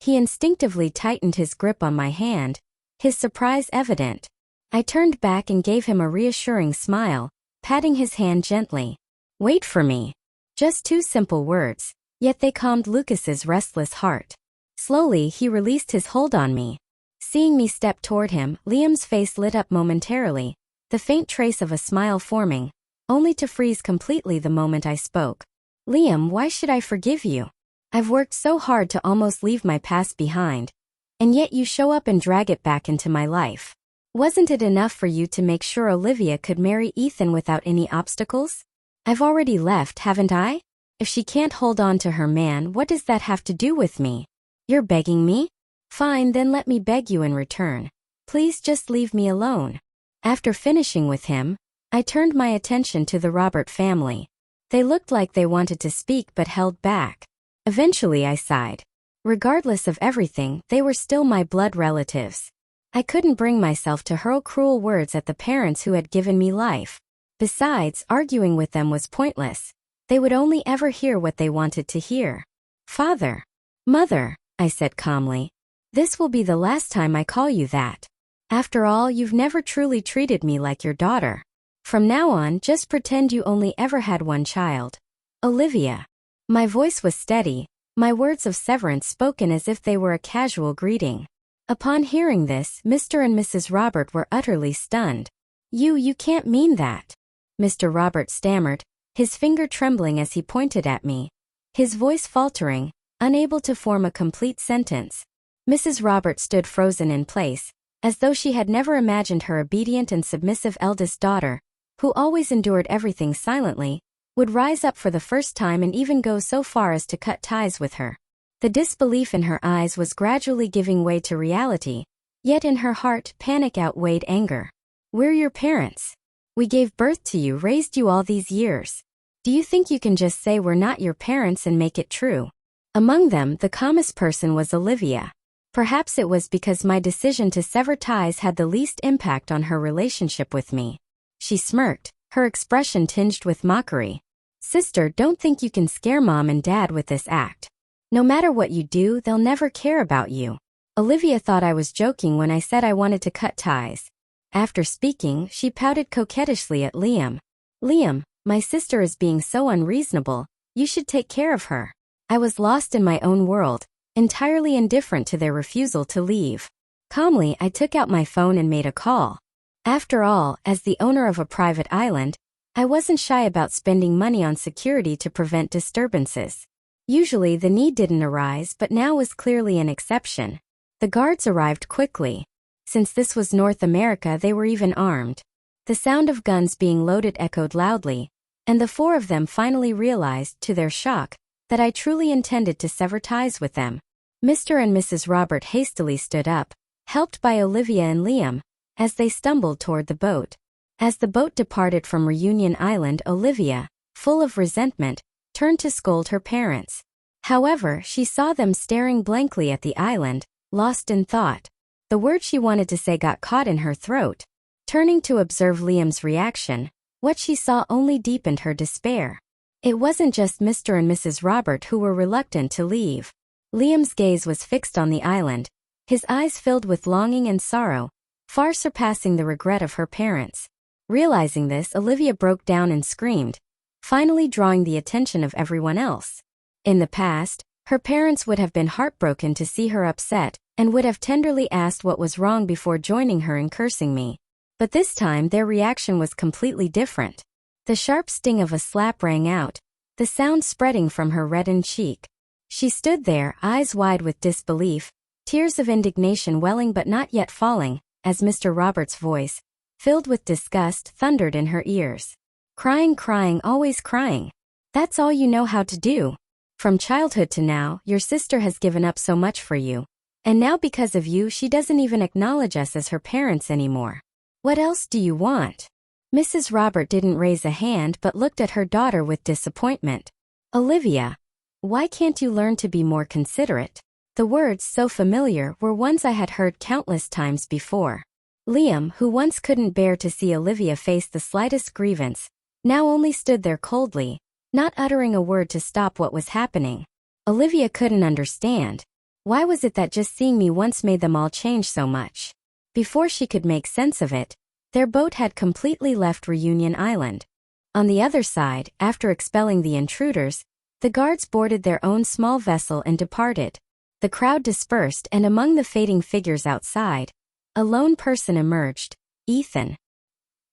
He instinctively tightened his grip on my hand, his surprise evident. I turned back and gave him a reassuring smile, patting his hand gently. Wait for me. Just 2 simple words, yet they calmed Lucas's restless heart. Slowly, he released his hold on me. Seeing me step toward him, Liam's face lit up momentarily, the faint trace of a smile forming, only to freeze completely the moment I spoke. Liam, why should I forgive you? I've worked so hard to almost leave my past behind, and yet you show up and drag it back into my life. Wasn't it enough for you to make sure Olivia could marry Ethan without any obstacles? I've already left, haven't I? If she can't hold on to her man, what does that have to do with me? You're begging me? Fine, then let me beg you in return. Please just leave me alone. After finishing with him, I turned my attention to the Robert family. They looked like they wanted to speak but held back. Eventually I sighed. Regardless of everything, they were still my blood relatives. I couldn't bring myself to hurl cruel words at the parents who had given me life. Besides, arguing with them was pointless. They would only ever hear what they wanted to hear. Father. Mother, I said calmly. This will be the last time I call you that. After all, you've never truly treated me like your daughter. From now on, just pretend you only ever had one child. Olivia. My voice was steady, my words of severance spoken as if they were a casual greeting. Upon hearing this, Mr. and Mrs. Robert were utterly stunned. You can't mean that. Mr. Robert stammered, his finger trembling as he pointed at me. His voice faltering, unable to form a complete sentence. Mrs. Robert stood frozen in place, as though she had never imagined her obedient and submissive eldest daughter, who always endured everything silently, would rise up for the first time and even go so far as to cut ties with her. The disbelief in her eyes was gradually giving way to reality, yet in her heart panic outweighed anger. We're your parents. We gave birth to you, raised you all these years. Do you think you can just say we're not your parents and make it true? Among them, the calmest person was Olivia. Perhaps it was because my decision to sever ties had the least impact on her relationship with me. She smirked, her expression tinged with mockery. Sister, don't think you can scare Mom and Dad with this act. No matter what you do, they'll never care about you. Olivia thought I was joking when I said I wanted to cut ties. After speaking, she pouted coquettishly at Liam. Liam, my sister is being so unreasonable, you should take care of her. I was lost in my own world, entirely indifferent to their refusal to leave. Calmly, I took out my phone and made a call. After all, as the owner of a private island, I wasn't shy about spending money on security to prevent disturbances. Usually the need didn't arise, but now was clearly an exception. The guards arrived quickly. Since this was North America, they were even armed. The sound of guns being loaded echoed loudly, and the 4 of them finally realized, to their shock, that I truly intended to sever ties with them. Mr. and Mrs. Robert hastily stood up, helped by Olivia and Liam, as they stumbled toward the boat. As the boat departed from Reunion Island, Olivia, full of resentment, turned to scold her parents. However, she saw them staring blankly at the island, lost in thought. The word she wanted to say got caught in her throat. Turning to observe Liam's reaction, what she saw only deepened her despair. It wasn't just Mr. and Mrs. Robert who were reluctant to leave. Liam's gaze was fixed on the island, his eyes filled with longing and sorrow, far surpassing the regret of her parents. Realizing this, Olivia broke down and screamed, finally drawing the attention of everyone else. In the past, her parents would have been heartbroken to see her upset and would have tenderly asked what was wrong before joining her in cursing me. But this time their reaction was completely different. The sharp sting of a slap rang out, the sound spreading from her reddened cheek. She stood there, eyes wide with disbelief, tears of indignation welling but not yet falling, as Mr. Roberts' voice, filled with disgust, thundered in her ears. Crying, crying, always crying. That's all you know how to do. From childhood to now, your sister has given up so much for you. And now because of you she doesn't even acknowledge us as her parents anymore. What else do you want? Mrs. Robert didn't raise a hand but looked at her daughter with disappointment. Olivia, why can't you learn to be more considerate? The words, so familiar, were ones I had heard countless times before. Liam, who once couldn't bear to see Olivia face the slightest grievance, now only stood there coldly, not uttering a word to stop what was happening. Olivia couldn't understand. Why was it that just seeing me once made them all change so much? Before she could make sense of it, their boat had completely left Reunion Island. On the other side, after expelling the intruders, the guards boarded their own small vessel and departed. The crowd dispersed and among the fading figures outside, a lone person emerged, Ethan.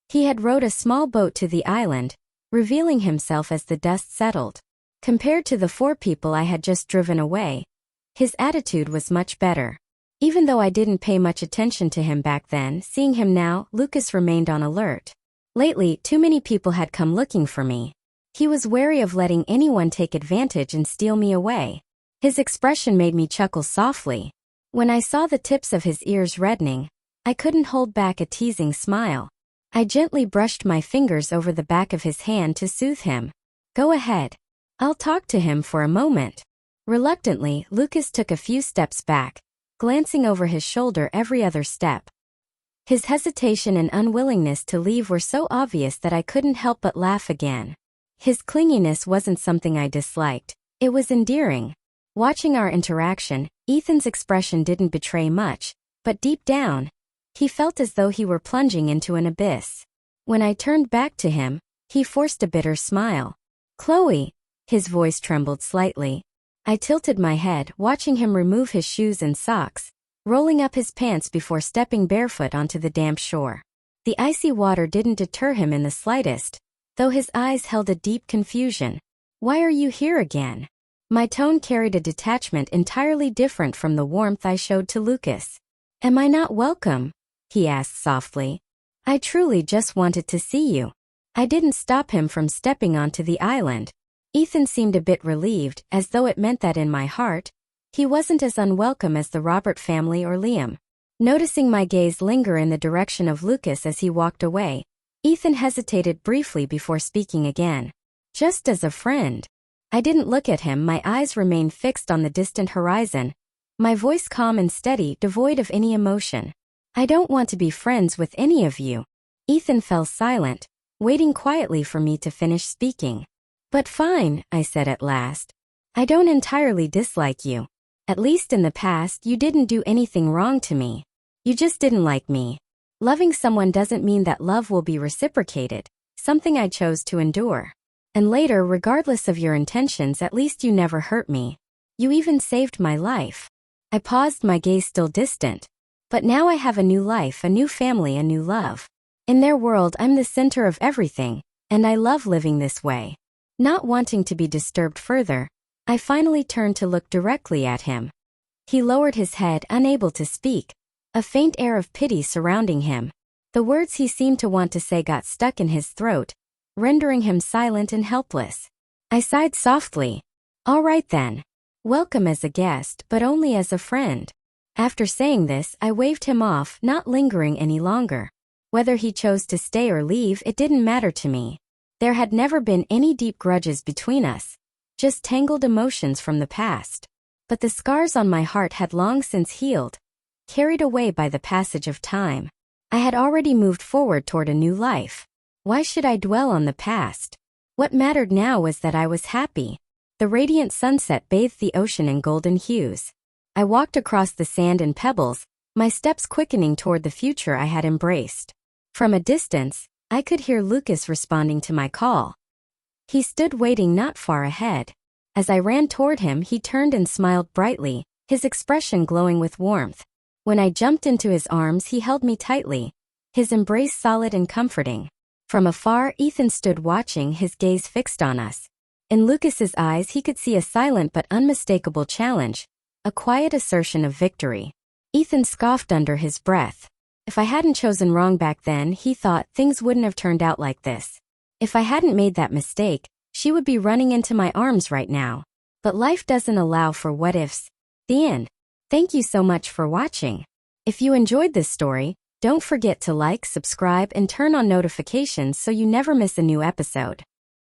He had rowed a small boat to the island, revealing himself as the dust settled. Compared to the 4 people I had just driven away, his attitude was much better. Even though I didn't pay much attention to him back then, seeing him now, Lucas remained on alert. Lately, too many people had come looking for me. He was wary of letting anyone take advantage and steal me away. His expression made me chuckle softly. When I saw the tips of his ears reddening, I couldn't hold back a teasing smile. I gently brushed my fingers over the back of his hand to soothe him. Go ahead. I'll talk to him for a moment. Reluctantly, Lucas took a few steps back, glancing over his shoulder every other step. His hesitation and unwillingness to leave were so obvious that I couldn't help but laugh again. His clinginess wasn't something I disliked, it was endearing. Watching our interaction, Ethan's expression didn't betray much, but deep down, he felt as though he were plunging into an abyss. When I turned back to him, he forced a bitter smile. Chloe, his voice trembled slightly. I tilted my head, watching him remove his shoes and socks, rolling up his pants before stepping barefoot onto the damp shore. The icy water didn't deter him in the slightest, though his eyes held a deep confusion. Why are you here again? My tone carried a detachment entirely different from the warmth I showed to Lucas. Am I not welcome? He asked softly. I truly just wanted to see you. I didn't stop him from stepping onto the island. Ethan seemed a bit relieved, as though it meant that in my heart, he wasn't as unwelcome as the Robert family or Liam. Noticing my gaze linger in the direction of Lucas as he walked away, Ethan hesitated briefly before speaking again. Just as a friend. I didn't look at him, my eyes remained fixed on the distant horizon, my voice calm and steady, devoid of any emotion. I don't want to be friends with any of you. Ethan fell silent, waiting quietly for me to finish speaking. But fine, I said at last. I don't entirely dislike you. At least in the past you didn't do anything wrong to me. You just didn't like me. Loving someone doesn't mean that love will be reciprocated, something I chose to endure. And later, regardless of your intentions, at least you never hurt me. You even saved my life. I paused, my gaze still distant. But now I have a new life, a new family, a new love. In their world I'm the center of everything, and I love living this way. Not wanting to be disturbed further, I finally turned to look directly at him. He lowered his head, unable to speak, a faint air of pity surrounding him. The words he seemed to want to say got stuck in his throat, rendering him silent and helpless. I sighed softly. All right then. Welcome as a guest, but only as a friend. After saying this, I waved him off, not lingering any longer. Whether he chose to stay or leave, it didn't matter to me. There had never been any deep grudges between us, just tangled emotions from the past. But the scars on my heart had long since healed, carried away by the passage of time. I had already moved forward toward a new life. Why should I dwell on the past? What mattered now was that I was happy. The radiant sunset bathed the ocean in golden hues. I walked across the sand and pebbles, my steps quickening toward the future I had embraced. From a distance, I could hear Lucas responding to my call. He stood waiting not far ahead. As I ran toward him, he turned and smiled brightly, his expression glowing with warmth. When I jumped into his arms, he held me tightly, his embrace solid and comforting. From afar, Ethan stood watching, his gaze fixed on us. In Lucas's eyes, he could see a silent but unmistakable challenge, a quiet assertion of victory. Ethan scoffed under his breath. If I hadn't chosen wrong back then, he thought, things wouldn't have turned out like this. If I hadn't made that mistake, she would be running into my arms right now. But life doesn't allow for what ifs. The end. Thank you so much for watching. If you enjoyed this story, don't forget to like, subscribe, and turn on notifications so you never miss a new episode.